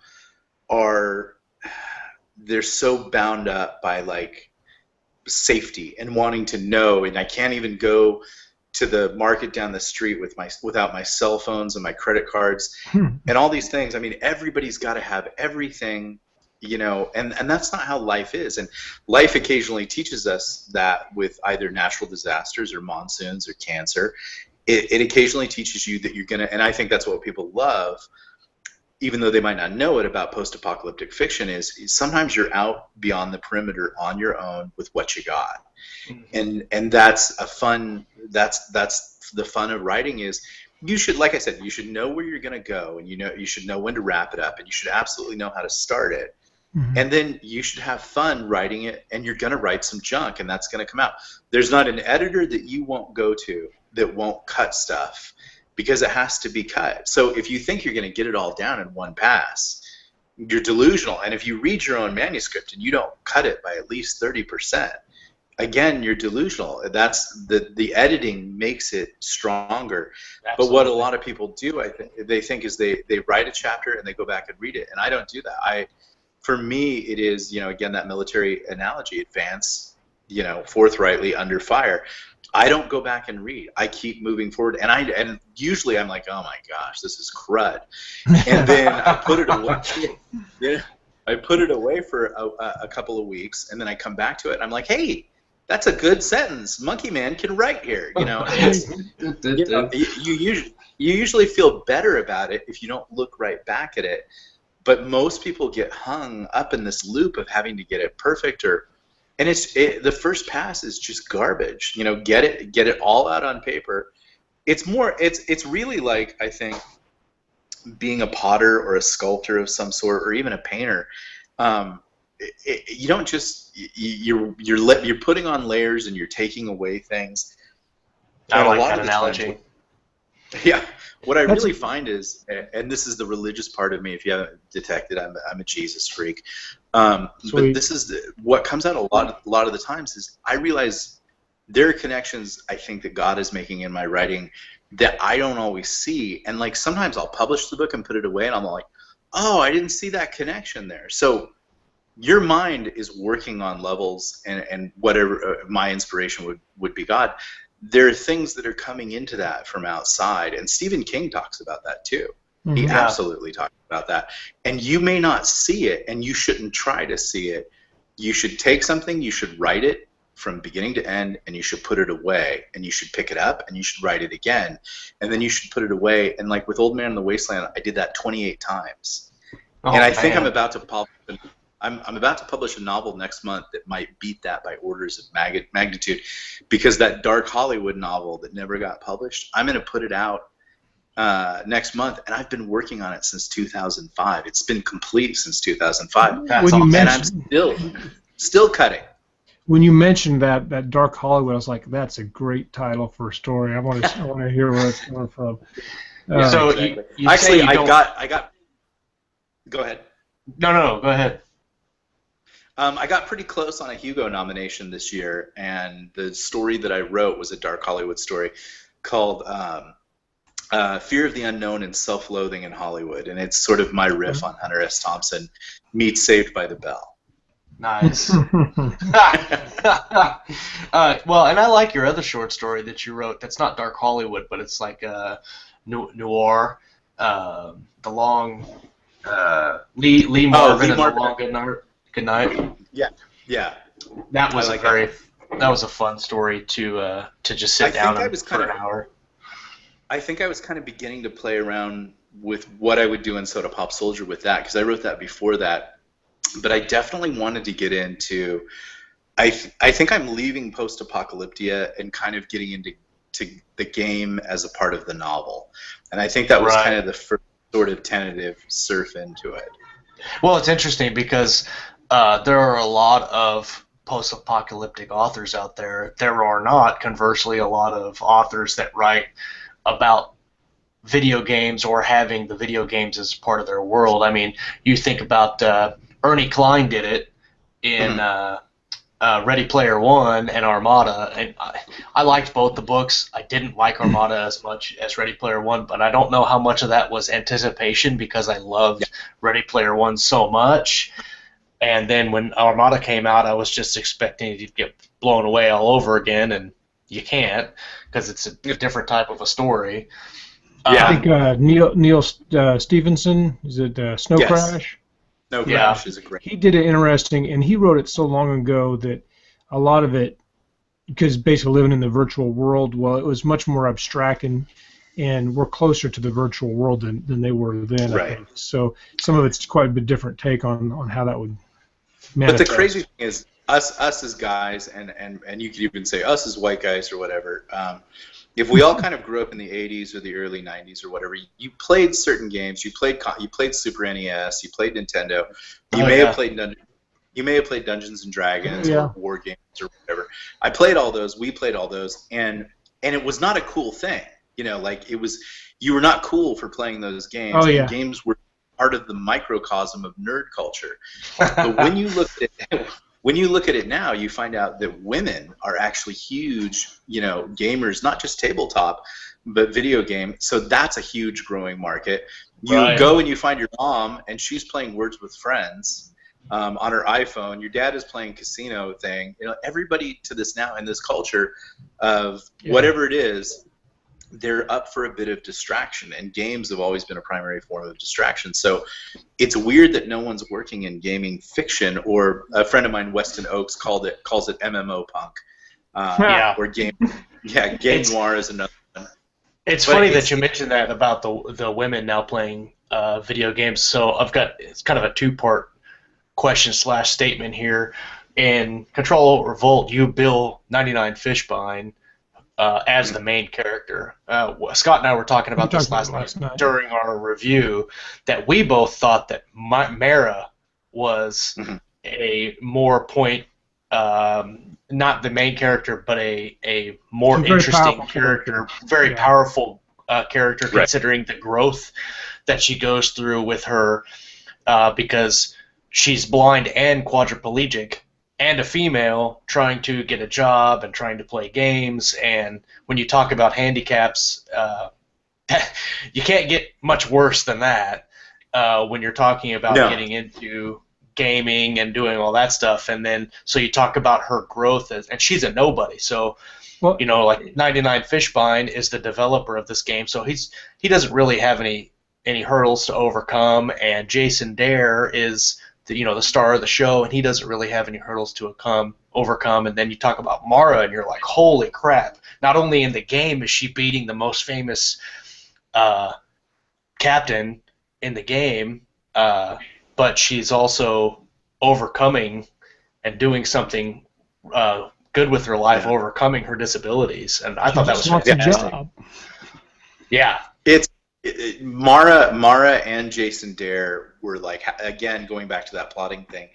they're so bound up by like safety and wanting to know, and I can't even go to the market down the street without my cell phones and my credit cards and all these things. I mean, everybody's got to have everything, and that's not how life is. And life occasionally teaches us that with either natural disasters or monsoons or cancer. It occasionally teaches you that you're going to, and I think that's what people love, even though they might not know it about post-apocalyptic fiction, is sometimes you're out beyond the perimeter on your own with what you got. And that's a fun, that's the fun of writing is you should, like I said, you should know where you're going to go, and you should know when to wrap it up, and you should absolutely know how to start it. And then you should have fun writing it, and you're going to write some junk, and that's going to come out. There's not an editor that you won't go to that won't cut stuff because it has to be cut. So if you think you're going to get it all down in one pass, you're delusional. And if you read your own manuscript and you don't cut it by at least 30%, again, you're delusional. That's the editing makes it stronger. Absolutely. But what a lot of people do, I think, they think is they write a chapter and they go back and read it. And I don't do that. For me, it is, again, that military analogy, advance, forthrightly under fire. I don't go back and read. I keep moving forward, and usually I'm like, oh my gosh, this is crud, and then I put it away. I put it away for a couple of weeks, and then I come back to it, and I'm like, hey, that's a good sentence. Monkey Man can write here. You usually feel better about it if you don't look right back at it. But most people get hung up in this loop of having to get it perfect, and the first pass is just garbage. Get it all out on paper. It's really like, I think, being a potter or a sculptor of some sort, or even a painter. You don't just you're putting on layers and you're taking away things. I like that analogy. Yeah. What I really find is, and this is the religious part of me, if you haven't detected, I'm a Jesus freak. But this is what comes out a lot of the times is I realize there are connections I think that God is making in my writing that I don't always see. And like sometimes I'll publish the book and put it away, and I'm like, oh, I didn't see that connection there. So your mind is working on levels, and whatever my inspiration would be God. There are things that are coming into that from outside, and Stephen King talks about that too. He absolutely talks about that. And you may not see it, and you shouldn't try to see it. You should take something, you should write it from beginning to end, and you should put it away, and you should pick it up, and you should write it again, and then you should put it away. And like with Old Man in the Wasteland, I did that 28 times. And I think I'm about to publish a novel next month that might beat that by orders of magnitude, because that Dark Hollywood novel that never got published, I'm going to put it out next month, and I've been working on it since 2005. It's been complete since 2005, and I'm still cutting. When you mentioned that Dark Hollywood, I was like, that's a great title for a story. I want to hear where it's coming from. So exactly. Actually, I got. Go ahead. No, go ahead. I got pretty close on a Hugo nomination this year, and the story that I wrote was a Dark Hollywood story called Fear of the Unknown and Self-Loathing in Hollywood, and it's sort of my riff on Hunter S. Thompson meets Saved by the Bell. Nice. Well, and I like your other short story that you wrote. That's not Dark Hollywood, but it's like noir. the long Lee Marvin Lee and Marvin. the Long Good Night. Yeah, yeah. That was I like that. that was a fun story to just I sit think down I and was for kind an of hour. I think I was kind of beginning to play around with what I would do in Soda Pop Soldier with that, because I wrote that before that. But I definitely wanted to get into. I think I'm leaving post-apocalyptia and kind of getting into the game as a part of the novel, and I think that was kind Right. of the first sort of tentative surf into it. Well, it's interesting because there are a lot of post-apocalyptic authors out there. There are not, conversely, a lot of authors that write about video games or having the video games as part of their world. I mean, you think about Ernie Klein did it in Mhm. Ready Player One and Armada, and I liked both the books. I didn't like Armada as much as Ready Player One, but I don't know how much of that was anticipation because I Yeah, loved Ready Player One so much. And then when Armada came out, I was just expecting to get blown away all over again, and you can't because it's a different type of a story. I yeah, think Neil Stevenson, is it Snow yes. Crash? No Yeah, Crash is a great. he did it interesting, and he wrote it so long ago that a lot of it, because basically living in the virtual world, well, it was much more abstract, and we're closer to the virtual world than they were then, I Right. think. So some of it's quite a bit different take on how that would But the crazy manifest. thing is, us as guys, and you could even say us as white guys or whatever. If we all kind of grew up in the '80s or the early '90s or whatever, you played certain games. You played Super NES. You played Nintendo. You Oh may have yeah, played you may have played Dungeons and Dragons Yeah. or War Games or whatever. I played all those. We played all those, and it was not a cool thing. Like it was, you were not cool for playing those Oh games, and yeah. games were part of the microcosm of nerd culture. But when you look at it, when you look at it now, you find out that women are actually huge, gamers, not just tabletop, but video game. So that's a huge growing market. You right. go and you find your mom, and she's playing Words with Friends on her iPhone. Your dad is playing casino thing. Everybody to this now in this culture of Yeah. whatever it is, they're up for a bit of distraction, and games have always been a primary form of distraction. So it's weird that no one's working in gaming fiction, or a friend of mine, Weston Oakes, calls it MMO punk, Yeah, or game it's noir is another one. it's But funny that you mentioned that about the women now playing video games. So I've got it's kind of a two-part question slash statement here. In Control Revolt, you bill 99 Fishbine as the main character. Scott and I were talking We about talked this about it last night last night. during our review that we both thought that Mara was Mhm. a more point, not the main character, but a more She's a very interesting powerful character, character. very Yeah. powerful character Right. considering the growth that she goes through with her because she's blind and quadriplegic and a female trying to get a job and trying to play games. And when you talk about handicaps, you can't get much worse than that when you're talking about No. getting into gaming and doing all that stuff. And then so you talk about her growth and she's a nobody. So Well, like 99 Fishbine is the developer of this game, so he doesn't really have any hurdles to overcome, and Jason Dare is the star of the show, and he doesn't really have any hurdles to overcome. And then you talk about Mara, and you're like, holy crap! Not only in the game is she beating the most famous uh, captain in the game, but she's also overcoming and doing something good with her life, Yeah. overcoming her disabilities, and I she thought that just was wants a fantastic. job. Yeah, It's Mara and Jason Dare were like, again, going back to that plotting thing.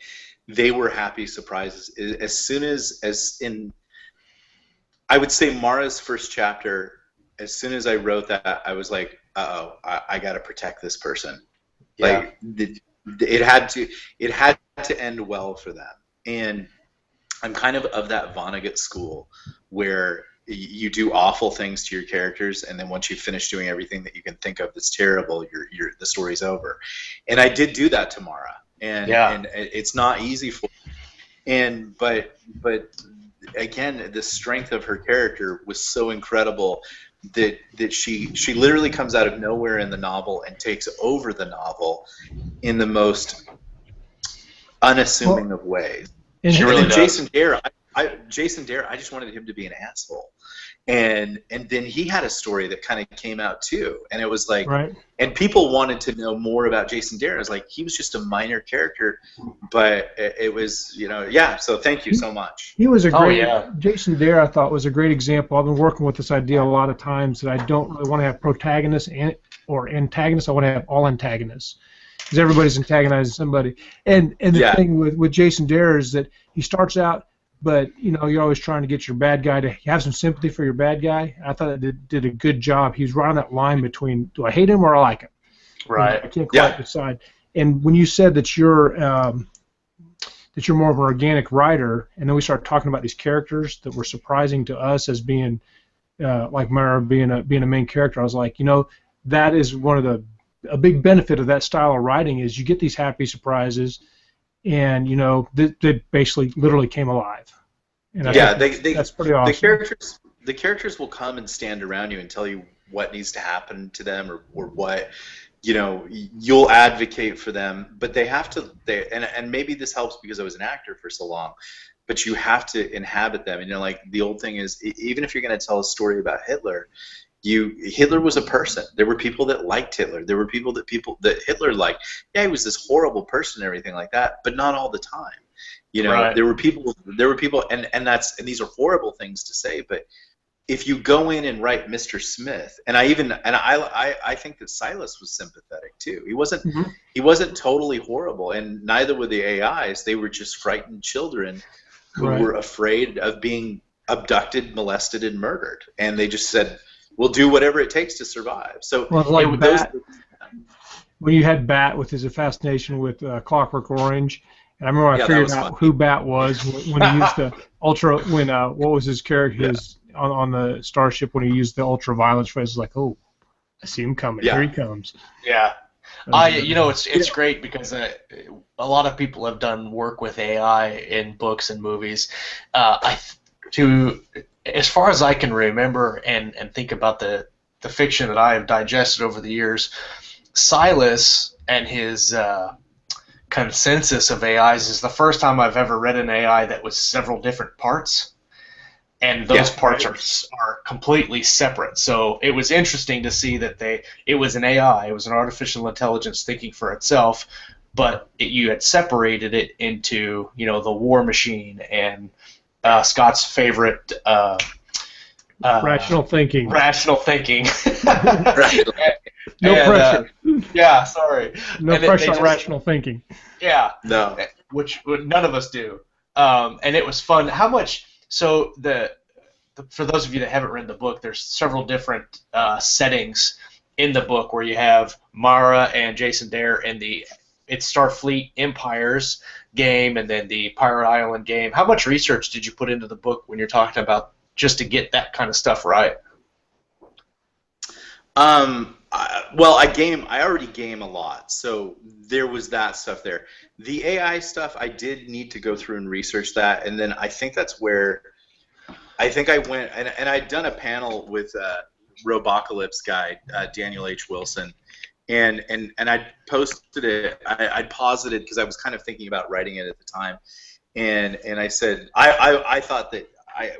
They were happy surprises as soon as in. I would say Mara's first chapter. As soon as I wrote that, I was like, "Uh oh, I got to protect this person." yeah, Like it had to end well for them. And I'm kind of that Vonnegut school where you do awful things to your characters, and then once you finish doing everything that you can think of that's terrible, the story's over. And I did do that to Mara, and yeah, and it's not easy for. But again, the strength of her character was so incredible that she literally comes out of nowhere in the novel and takes over the novel in the most unassuming of ways. She And really then does. Jason Dare, I just wanted him to be an asshole. And then he had a story that kind of came out too, and it was like, Right. and people wanted to know more about Jason Dare. It was like he was just a minor character, but it was, yeah. So thank you so much. He was a Oh, great yeah. Jason Dare. I thought was a great example. I've been working with this idea a lot of times that I don't really want to have protagonists or antagonists. I want to have all antagonists because everybody's antagonizing somebody. And the thing with Jason Dare is that he starts out, but you're always trying to get your bad guy to have some sympathy for your bad guy. I thought it did a good job. He was right on that line between, do I hate him or I like him? Right. I can't quite decide. And when you said that you're more of an organic writer, and then we started talking about these characters that were surprising to us as being like Mara being a main character, I was like, that is one of a big benefit of that style of writing is you get these happy surprises. And they basically literally came alive. And I think that's pretty awesome. The characters will come and stand around you and tell you what needs to happen to them or what you'll advocate for them. But they have to. And maybe this helps because I was an actor for so long. But you have to inhabit them. And like the old thing is, even if you're going to tell a story about Hitler. Hitler was a person. There were people that liked Hitler. There were people that Hitler liked. Yeah, he was this horrible person and everything like that, but not all the time. Right. There were people, and these are horrible things to say, but if you go in and write Mr. Smith, and I think that Silas was sympathetic too. He wasn't totally horrible, and neither were the AIs. They were just frightened children who were afraid of being abducted, molested, and murdered, and they just said, we'll do whatever it takes to survive. So like Bat, when you had Bat with his fascination with Clockwork Orange, and I remember I figured out who Bat was when he used the ultra. What was his character? On the starship when he used the ultra violence phrase, like, oh, I see him coming. Yeah. Here he comes. Yeah. It's great because a lot of people have done work with AI in books and movies. As far as I can remember and think about the fiction that I have digested over the years, Silas and his consensus of AIs is the first time I've ever read an AI that was several different parts, and those parts are completely separate. So it was interesting to see that it was an AI, it was an artificial intelligence thinking for itself, but you had separated it into the war machine and Scott's favorite rational thinking. Rational thinking. No pressure. Yeah, sorry. No pressure on rational thinking. Yeah. No. Which none of us do. And it was fun. How much? So for those of you that haven't read the book, there's several different settings in the book where you have Mara and Jason Dare in it's Starfleet Empire's game and then the Pirate Island game. How much research did you put into the book when you're talking about just to get that kind of stuff right? I already game a lot, so there was that stuff there. The AI stuff, I did need to go through and research that, and then I think that's where I went, and I'd done a panel with Robocalypse guy, Daniel H. Wilson, and I posted it. I paused it because I was kind of thinking about writing it at the time, and I said I thought that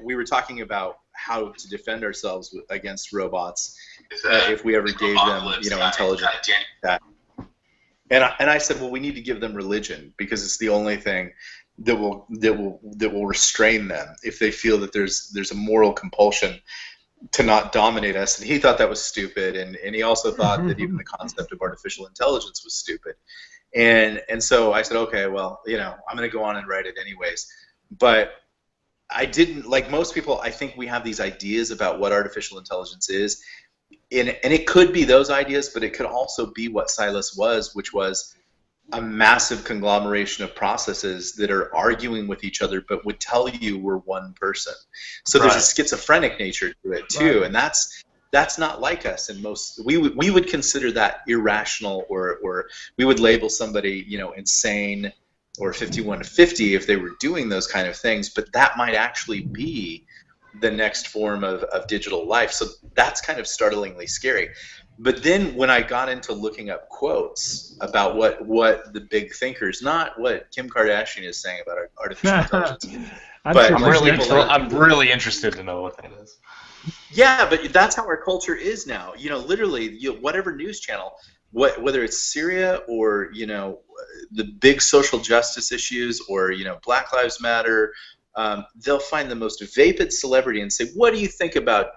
we were talking about how to defend ourselves against robots if we ever gave them intelligent data. And I said, well, we need to give them religion because it's the only thing that will restrain them if they feel that there's a moral compulsion to not dominate us. And he thought that was stupid, and he also thought that even the concept of artificial intelligence was stupid. And so I said, okay, well, I'm going to go on and write it anyways. But I didn't, like most people, I think we have these ideas about what artificial intelligence is, and it could be those ideas, but it could also be what Silas was, which was a massive conglomeration of processes that are arguing with each other, but would tell you we're one person. So there's a schizophrenic nature to it too, and that's not like us. And we would consider that irrational, or we would label somebody insane or 51 to 50 if they were doing those kind of things. But that might actually be the next form of digital life. So that's kind of startlingly scary. But then when I got into looking up quotes about what the big thinkers, not what Kim Kardashian is saying about artificial intelligence, but I'm really interested to know what that is. Yeah, but that's how our culture is now. Literally, whatever news channel, whether it's Syria or the big social justice issues or Black Lives Matter, they'll find the most vapid celebrity and say, "What do you think about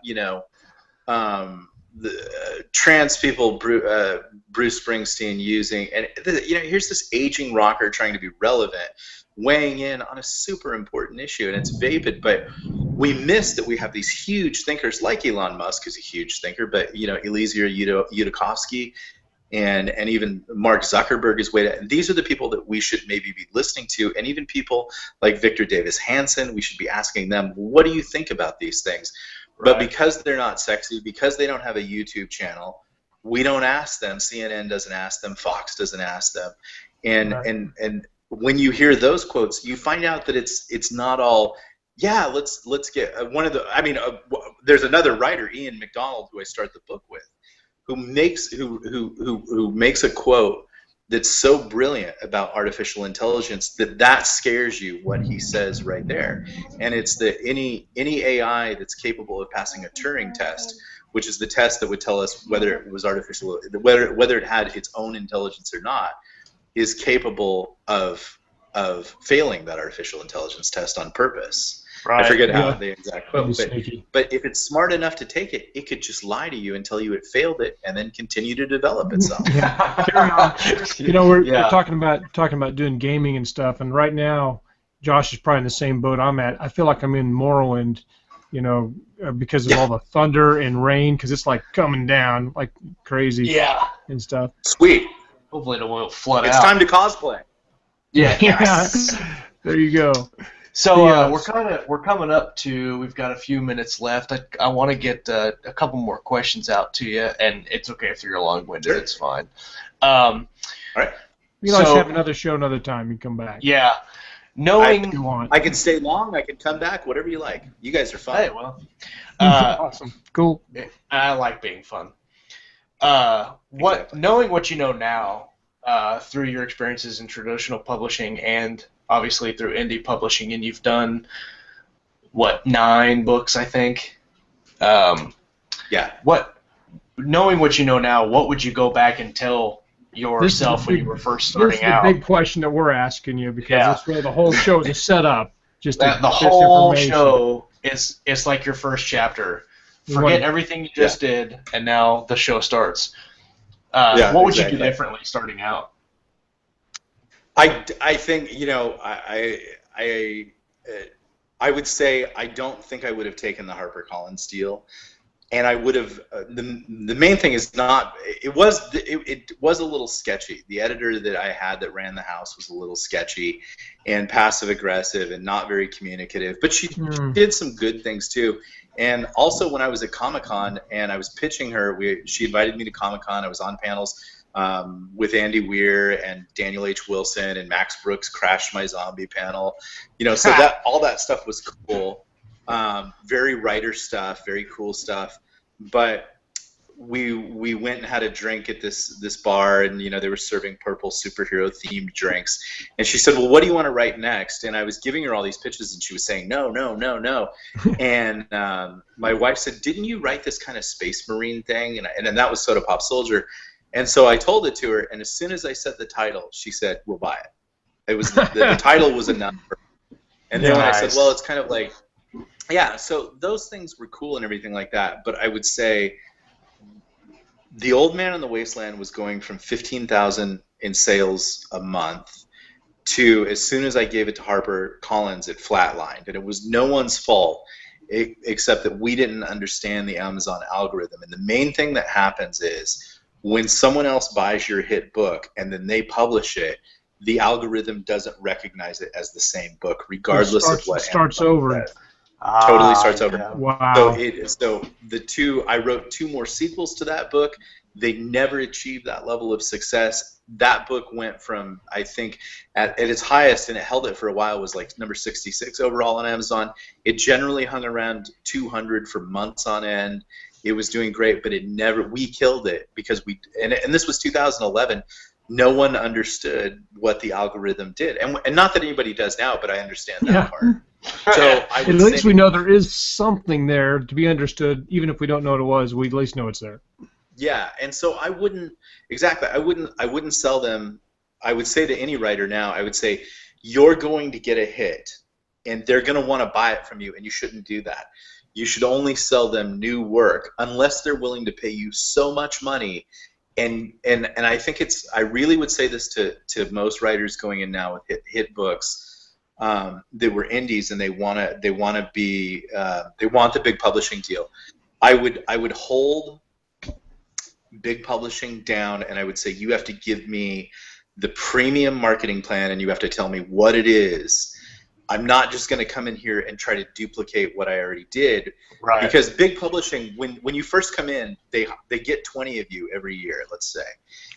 the trans people Bruce Springsteen using?" And here's this aging rocker trying to be relevant, weighing in on a super important issue, and it's vapid. But we miss that we have these huge thinkers like Elon Musk, who's a huge thinker, but Eliezer Yudkowsky and even Mark Zuckerberg is and these are the people that we should maybe be listening to, and even people like Victor Davis Hanson, we should be asking them, what do you think about these things? Right. But because they're not sexy, because they don't have a YouTube channel, we don't ask them. CNN doesn't ask them. Fox doesn't ask them. And right. and when you hear those quotes, you find out that it's not all, yeah, let's get one of the, there's another writer, Ian McDonald, who I start the book with, who makes a quote that's so brilliant about artificial intelligence that scares you, what he says right there. And it's that any AI that's capable of passing a Turing test, which is the test that would tell us whether it was artificial, whether it had its own intelligence or not, is capable of failing that artificial intelligence test on purpose. Right. I forget how the exact quote, but if it's smart enough to take it, it could just lie to you and tell you it failed it, and then continue to develop itself. We're talking about doing gaming and stuff, and right now, Josh is probably in the same boat I'm at. I feel like I'm in Morrowind, because of all the thunder and rain, because it's like coming down like crazy, and stuff. Sweet. Hopefully it won't flood out. It's time to cosplay. Yeah. There you go. So we're coming up to. We've got a few minutes left. I want to get a couple more questions out to you, and it's okay if you're long-winded. Sure. It's fine. All right. You can always have another show another time. You come back. Yeah. Knowing you want. I can stay long. I can come back. Whatever you like. You guys are fun. Hey, well. Awesome. Cool. I like being fun. Knowing what you know now, through your experiences in traditional publishing and obviously through indie publishing, and you've done 9 books, I think. Yeah. Knowing what you know now, what would you go back and tell yourself when you were first starting out? This is the big question that we're asking you, because that's where the whole show is set up. Just the whole show is like your first chapter. Forget everything you just did, and now the show starts. What would you do differently starting out? I think I would say I don't think I would have taken the HarperCollins deal, and I would have. The main thing is not. It was a little sketchy. The editor that I had that ran the house was a little sketchy, and passive aggressive, and not very communicative. But she did some good things too. And also, when I was at Comic-Con and I was pitching her, she invited me to Comic-Con. I was on panels with Andy Weir and Daniel H. Wilson, and Max Brooks crashed my zombie panel. So all that stuff was cool. Very writer stuff, very cool stuff. But we went and had a drink at this bar, and they were serving purple superhero themed drinks. And she said, "Well, what do you want to write next?" And I was giving her all these pitches, and she was saying, "No, no, no, no." And my wife said, "Didn't you write this kind of Space Marine thing?" And that was Soda Pop Soldier. And so I told it to her, and as soon as I said the title, she said, "We'll buy it." It was the title was a number. And then when I said, "Well, it's kind of like," so those things were cool and everything like that. But I would say The Old Man in the Wasteland was going from 15,000 in sales a month to, as soon as I gave it to HarperCollins, it flatlined. And it was no one's fault except that we didn't understand the Amazon algorithm. And the main thing that happens is when someone else buys your hit book and then they publish it, the algorithm doesn't recognize it as the same book, regardless of what starts over. Totally starts over. Wow. So I wrote 2 more sequels to that book They never achieved that level of success. That book went from, I think, at its highest, and it held it for a while, was like number 66 overall on Amazon. It generally hung around 200 for months on end. It was doing great, but we killed it because and this was 2011. No one understood what the algorithm did. And not that anybody does now, but I understand that part. So at least we know there is something there to be understood, even if we don't know what it was. We at least know it's there. Yeah, and so I wouldn't sell them. I would say to any writer now, I would say, you're going to get a hit, and they're going to want to buy it from you, and you shouldn't do that. You should only sell them new work unless they're willing to pay you so much money. And I think I really would say this to most writers going in now with hit books that were indies, and they want the big publishing deal. I would hold big publishing down, and I would say, you have to give me the premium marketing plan, and you have to tell me what it is. I'm not just going to come in here and try to duplicate what I already did. Right. Because big publishing, when you first come in, they get 20 of you every year, let's say.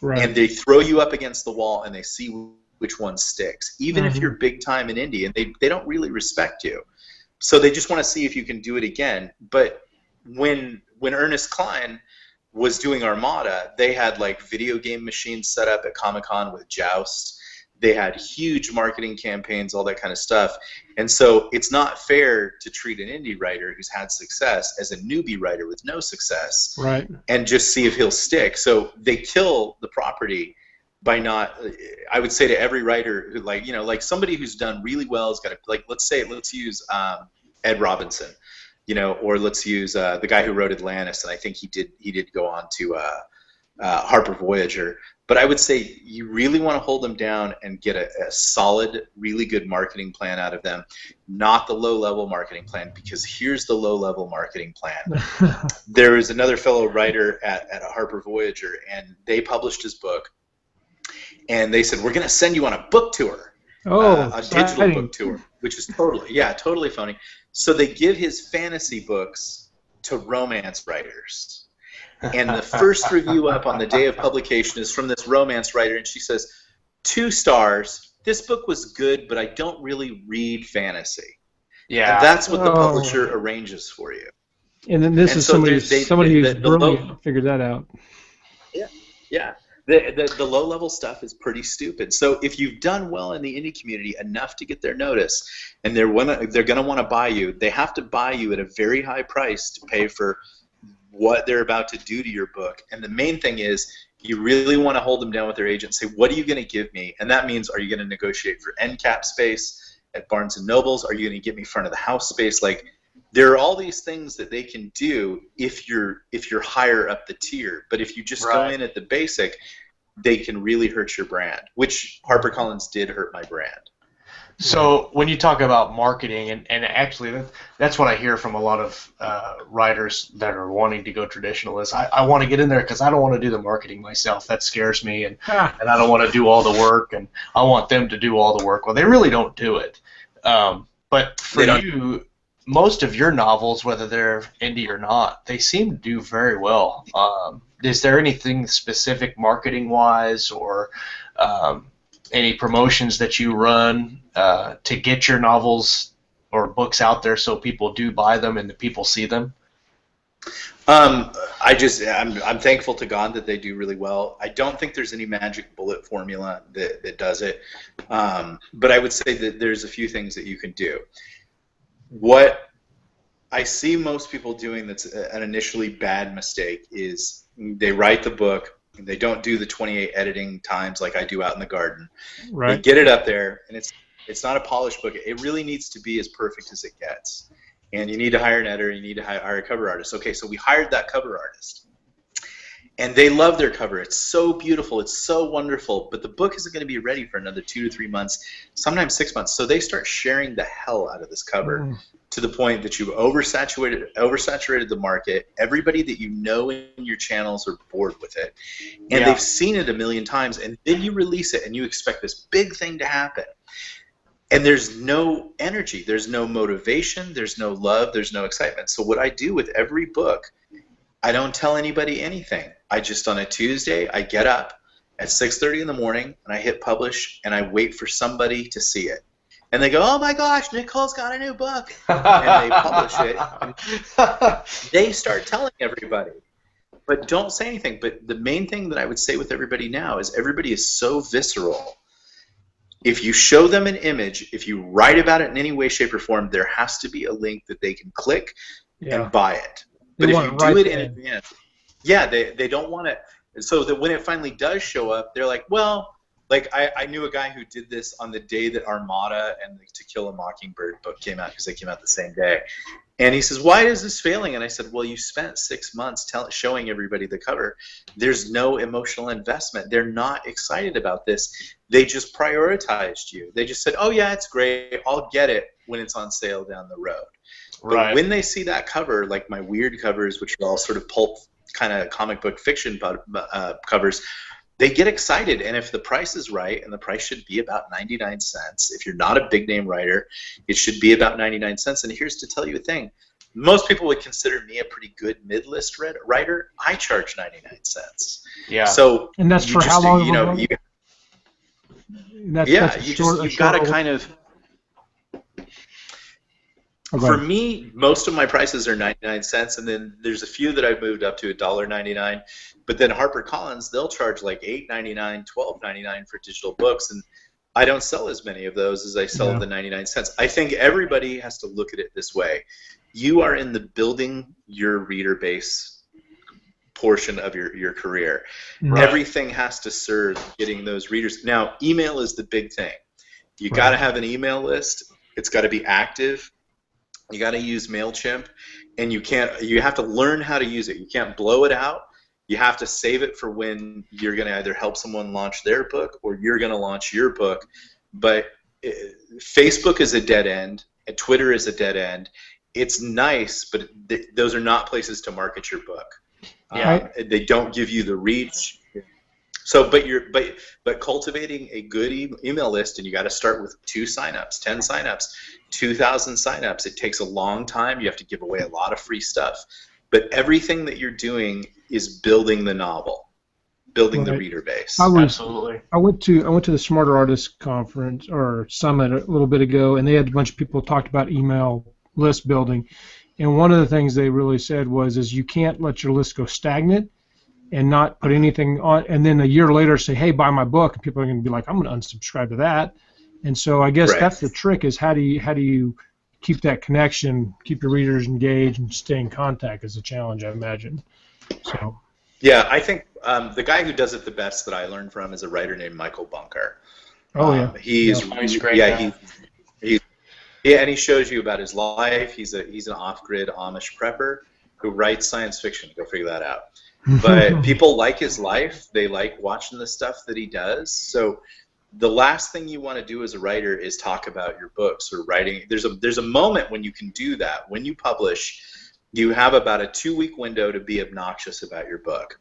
Right. And they throw you up against the wall, and they see which one sticks, even if you're big time in indie, and they don't really respect you. So they just want to see if you can do it again. But when Ernest Cline was doing Armada, they had like video game machines set up at Comic-Con with Joust. They had huge marketing campaigns, all that kind of stuff. And so it's not fair to treat an indie writer who's had success as a newbie writer with no success, right, and just see if he'll stick. So they kill the property by not. I would say to every writer who, like somebody who's done really well has got to, let's use Ed Robinson. Or let's use the guy who wrote Atlantis, and I think he did go on to Harper Voyager. But I would say you really want to hold them down and get a solid, really good marketing plan out of them, not the low-level marketing plan, because here's the low-level marketing plan. There is another fellow writer at Harper Voyager, and they published his book, and they said, we're going to send you on a book tour, a digital book tour, which is totally phony. So they give his fantasy books to romance writers. And the first review up on the day of publication is from this romance writer, and she says, 2 stars, this book was good, but I don't really read fantasy. Yeah. And that's what the publisher arranges for you. And then this is somebody who's brilliant figured that out. Yeah. The low-level stuff is pretty stupid. So if you've done well in the indie community enough to get their notice, and they're going to want to buy you, they have to buy you at a very high price to pay for what they're about to do to your book. And the main thing is, you really want to hold them down with their agent and say, what are you going to give me? And that means, are you going to negotiate for end cap space at Barnes & Nobles? Are you going to get me front of the house space? Like, there are all these things that they can do if you're higher up the tier. But if you just go in at the basic, they can really hurt your brand, which HarperCollins did hurt my brand. So when you talk about marketing, and actually that's what I hear from a lot of writers that are wanting to go traditional, is I want to get in there because I don't want to do the marketing myself. That scares me, and I don't want to do all the work, and I want them to do all the work. Well, they really don't do it. But for you, most of your novels, whether they're indie or not, they seem to do very well. Is there anything specific marketing-wise, or any promotions that you run to get your novels or books out there so people do buy them and the people see them? I'm thankful to God that they do really well. I don't think there's any magic bullet formula that does it, but I would say that there's a few things that you can do. What I see most people doing that's an initially bad mistake is they write the book, and they don't do the 28 editing times like I do out in the garden. Right. They get it up there, and it's not a polished book. It really needs to be as perfect as it gets. And you need to hire an editor. You need to hire a cover artist. Okay, so we hired that cover artist. And they love their cover. It's so beautiful. It's so wonderful. But the book isn't going to be ready for another 2 to 3 months, sometimes 6 months. So they start sharing the hell out of this cover to the point that you've oversaturated the market. Everybody that you know in your channels are bored with it. And they've seen it a million times. And then you release it, and you expect this big thing to happen. And there's no energy. There's no motivation. There's no love. There's no excitement. So what I do with every book, I don't tell anybody anything. I just, on a Tuesday, I get up at 6:30 in the morning and I hit publish and I wait for somebody to see it. And they go, oh my gosh, Nicole's got a new book. And they publish it. And they start telling everybody. But don't say anything. But the main thing that I would say with everybody now is everybody is so visceral. If you show them an image, if you write about it in any way, shape, or form, there has to be a link that they can click and buy it. But if you do it in advance, they don't want it. So that when it finally does show up, they're like, well, like I knew a guy who did this on the day that Armada and the To Kill a Mockingbird book came out, because they came out the same day. And he says, why is this failing? And I said, well, you spent 6 months showing everybody the cover. There's no emotional investment. They're not excited about this. They just prioritized you. They just said, oh, yeah, it's great. I'll get it when it's on sale down the road. Right. But when they see that cover, like my weird covers, which are all sort of pulp kind of comic book fiction covers, they get excited. And if the price is right, and the price should be about 99 cents, if you're not a big name writer, it should be about 99 cents. And here's to tell you a thing. Most people would consider me a pretty good mid-list writer. I charge 99 cents. Yeah. So, and that's for how long? You've got to kind of. For me, most of my prices are 99 cents, and then there's a few that I've moved up to $1.99. But then HarperCollins, they'll charge like $8.99, $12.99 for digital books, and I don't sell as many of those as I sell the 99 cents. I think everybody has to look at it this way. You are in the building your reader base portion of your career. Right. Everything has to serve getting those readers. Now, email is the big thing. You got to have an email list. It's got to be active. You got to use MailChimp, and you have to learn how to use it. You can't blow it out. You have to save it for when you're going to either help someone launch their book or you're going to launch your book. But Facebook is a dead end, and Twitter is a dead end. It's nice, but those are not places to market your book. They don't give you the reach. So, but cultivating a good email list, and you got to start with 2 signups, 10 signups, 2,000 signups. It takes a long time. You have to give away a lot of free stuff. But everything that you're doing is building the novel, building the reader base. Absolutely. I went to the Smarter Artist conference or summit a little bit ago, and they had a bunch of people talked about email list building. And one of the things they really said is you can't let your list go stagnant and not put anything on, and then a year later say, hey, buy my book, and people are going to be like, I'm going to unsubscribe to that. And so I guess that's the trick, is how do you keep that connection, keep your readers engaged, and stay in contact is a challenge, I imagine. So. Yeah, I think the guy who does it the best that I learned from is a writer named Michael Bunker. He's great. And he shows you about his life. He's an off-grid Amish prepper who writes science fiction. Go figure that out. But people like his life. They like watching the stuff that he does. So the last thing you want to do as a writer is talk about your books or writing. There's a moment when you can do that. When you publish, you have about a 2-week window to be obnoxious about your book.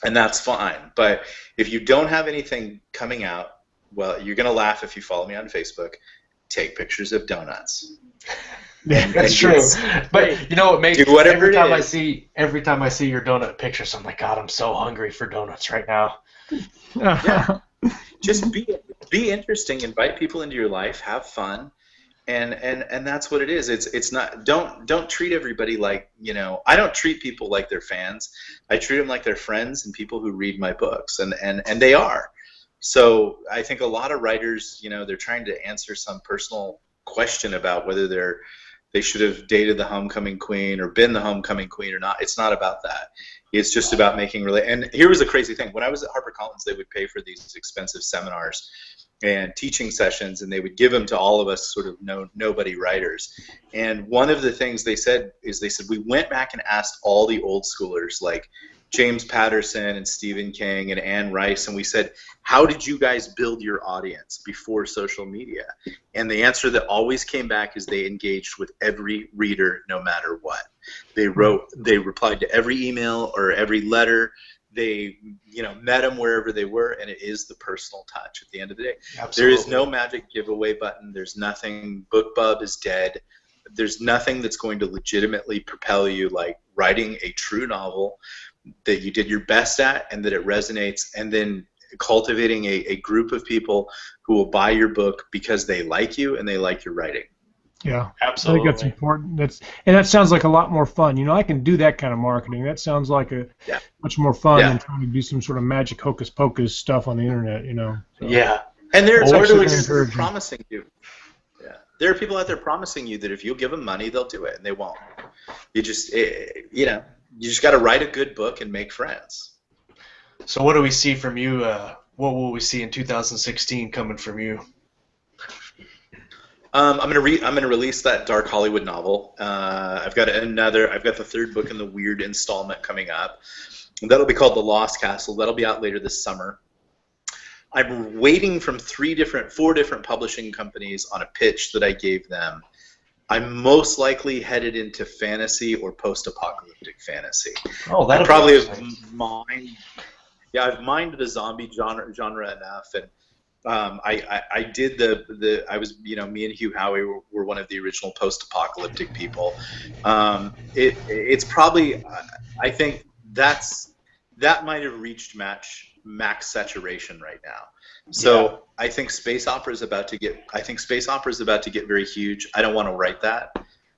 And that's fine. But if you don't have anything coming out, well, you're going to laugh if you follow me on Facebook. Take pictures of donuts. That's true. But you know what makes every time I see your donut pictures, I'm like, God, I'm so hungry for donuts right now. Yeah. Just be interesting, invite people into your life, have fun, and that's what it is. It's not don't treat everybody like, I don't treat people like they're fans. I treat them like they're friends and people who read my books, and they are. So I think a lot of writers, they're trying to answer some personal question about whether they should have dated the homecoming queen or been the homecoming queen or not. It's not about that. It's just about making and here was a crazy thing. When I was at HarperCollins, they would pay for these expensive seminars and teaching sessions, and they would give them to all of us sort of nobody writers. And one of the things they said we went back and asked all the old schoolers like James Patterson and Stephen King and Anne Rice, and we said, how did you guys build your audience before social media? And the answer that always came back is they engaged with every reader no matter what. They replied to every email or every letter. They met them wherever they were, and it is the personal touch at the end of the day. Absolutely. There is no magic giveaway button. There's nothing. BookBub is dead. there's nothing that's going to legitimately propel you like writing a true novel that you did your best at and that it resonates, and then cultivating a group of people who will buy your book because they like you and they like your writing. Yeah, Absolutely. I think that's important. And that sounds like a lot more fun. I can do that kind of marketing. That sounds like much more fun than trying to do some sort of magic hocus pocus stuff on the internet. So. Yeah. And there's actually people promising you. Yeah, there are people out there promising you that if you'll give them money, they'll do it, and they won't. You just you just got to write a good book and make friends. So what do we see from you? What will we see in 2016 coming from you? I'm gonna release that Dark Hollywood novel. I've got the third book in the Weird installment coming up. That'll be called The Lost Castle. That'll be out later this summer. I'm waiting from 4 different publishing companies on a pitch that I gave them. I'm most likely headed into fantasy or post-apocalyptic fantasy. Oh, that probably have mined. Yeah, I've mined the zombie genre enough, and I did I was me and Hugh Howey were one of the original post-apocalyptic people. It's probably I think that might have reached max saturation right now. So I think space opera is about to get very huge. I don't want to write that.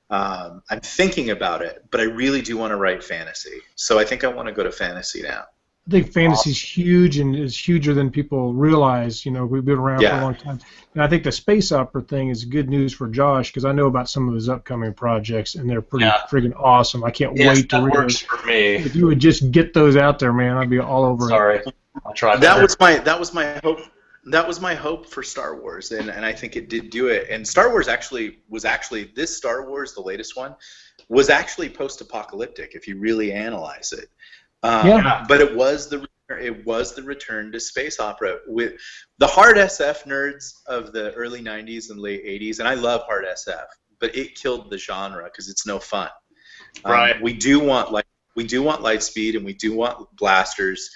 I'm thinking about it, but I really do want to write fantasy. So I think I want to go to fantasy now. I think fantasy's huge and is huger than people realize. We've been around for a long time. And I think the space opera thing is good news for Josh because I know about some of his upcoming projects and they're pretty friggin' awesome. I can't wait to read them. Works for me. If you would just get those out there, man, I'd be all over it. Sorry. I'll try that was my hope. That was my hope for Star Wars, and I think it did do it. And Star Wars was actually this Star Wars, the latest one, was actually post-apocalyptic if you really analyze it. But it was the return to space opera with the hard SF nerds of the early '90s and late '80s, and I love hard SF, but it killed the genre because it's no fun. Right. We do want light speed, and we do want blasters.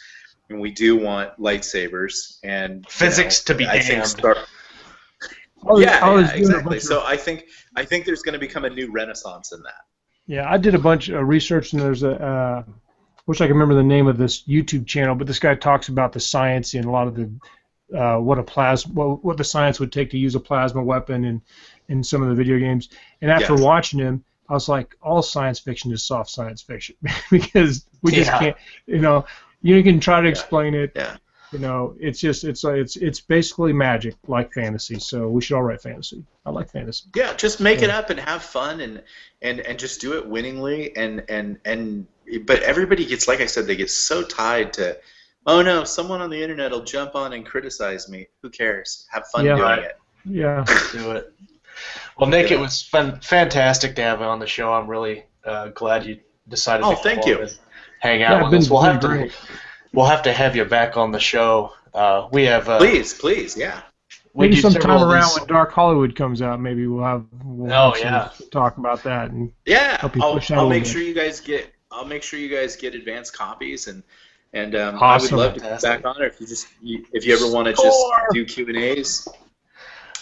And we do want lightsabers and physics to be damned. Exactly. So I think there's going to become a new renaissance in that. Yeah, I did a bunch of research, and there's wish I could remember the name of this YouTube channel, but this guy talks about the science and a lot of the what the science would take to use a plasma weapon in some of the video games. And after watching him, I was like, all science fiction is soft science fiction because we just can't, You can try to explain it. Yeah. It's basically magic, like fantasy. So we should all write fantasy. I like fantasy. Yeah, just make it up and have fun and just do it winningly but everybody gets, like I said, they get so tied to, oh no, someone on the internet will jump on and criticize me. Who cares? Have fun doing it. Yeah. Do it. Well, Nick, it was fantastic to have you on the show. I'm really glad you decided to thank you. Hang out with us. We'll have to have you back on the show. We have please, yeah. Maybe sometime around when Dark Hollywood comes out, maybe we'll have talk about that and I'll make sure you guys get advanced copies and awesome. I would love to be back on it if you ever want to just do Q&As.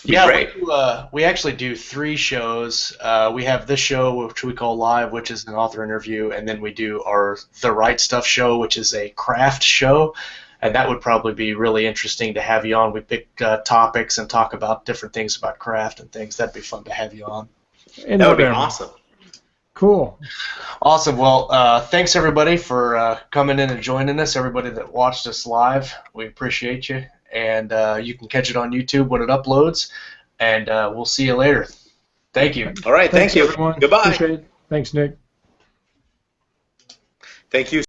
We actually do 3 shows. We have this show, which we call Live, which is an author interview, and then we do our The Right Stuff show, which is a craft show, and that would probably be really interesting to have you on. We pick topics and talk about different things about craft and things. That'd be fun to have you on. And that would be awesome. Cool. Awesome. Well, thanks everybody for coming in and joining us. Everybody that watched us live, we appreciate you. And you can catch it on YouTube when it uploads. And we'll see you later. Thank you. All right. Thank you. Everyone. Goodbye. Appreciate it. Thanks, Nick. Thank you.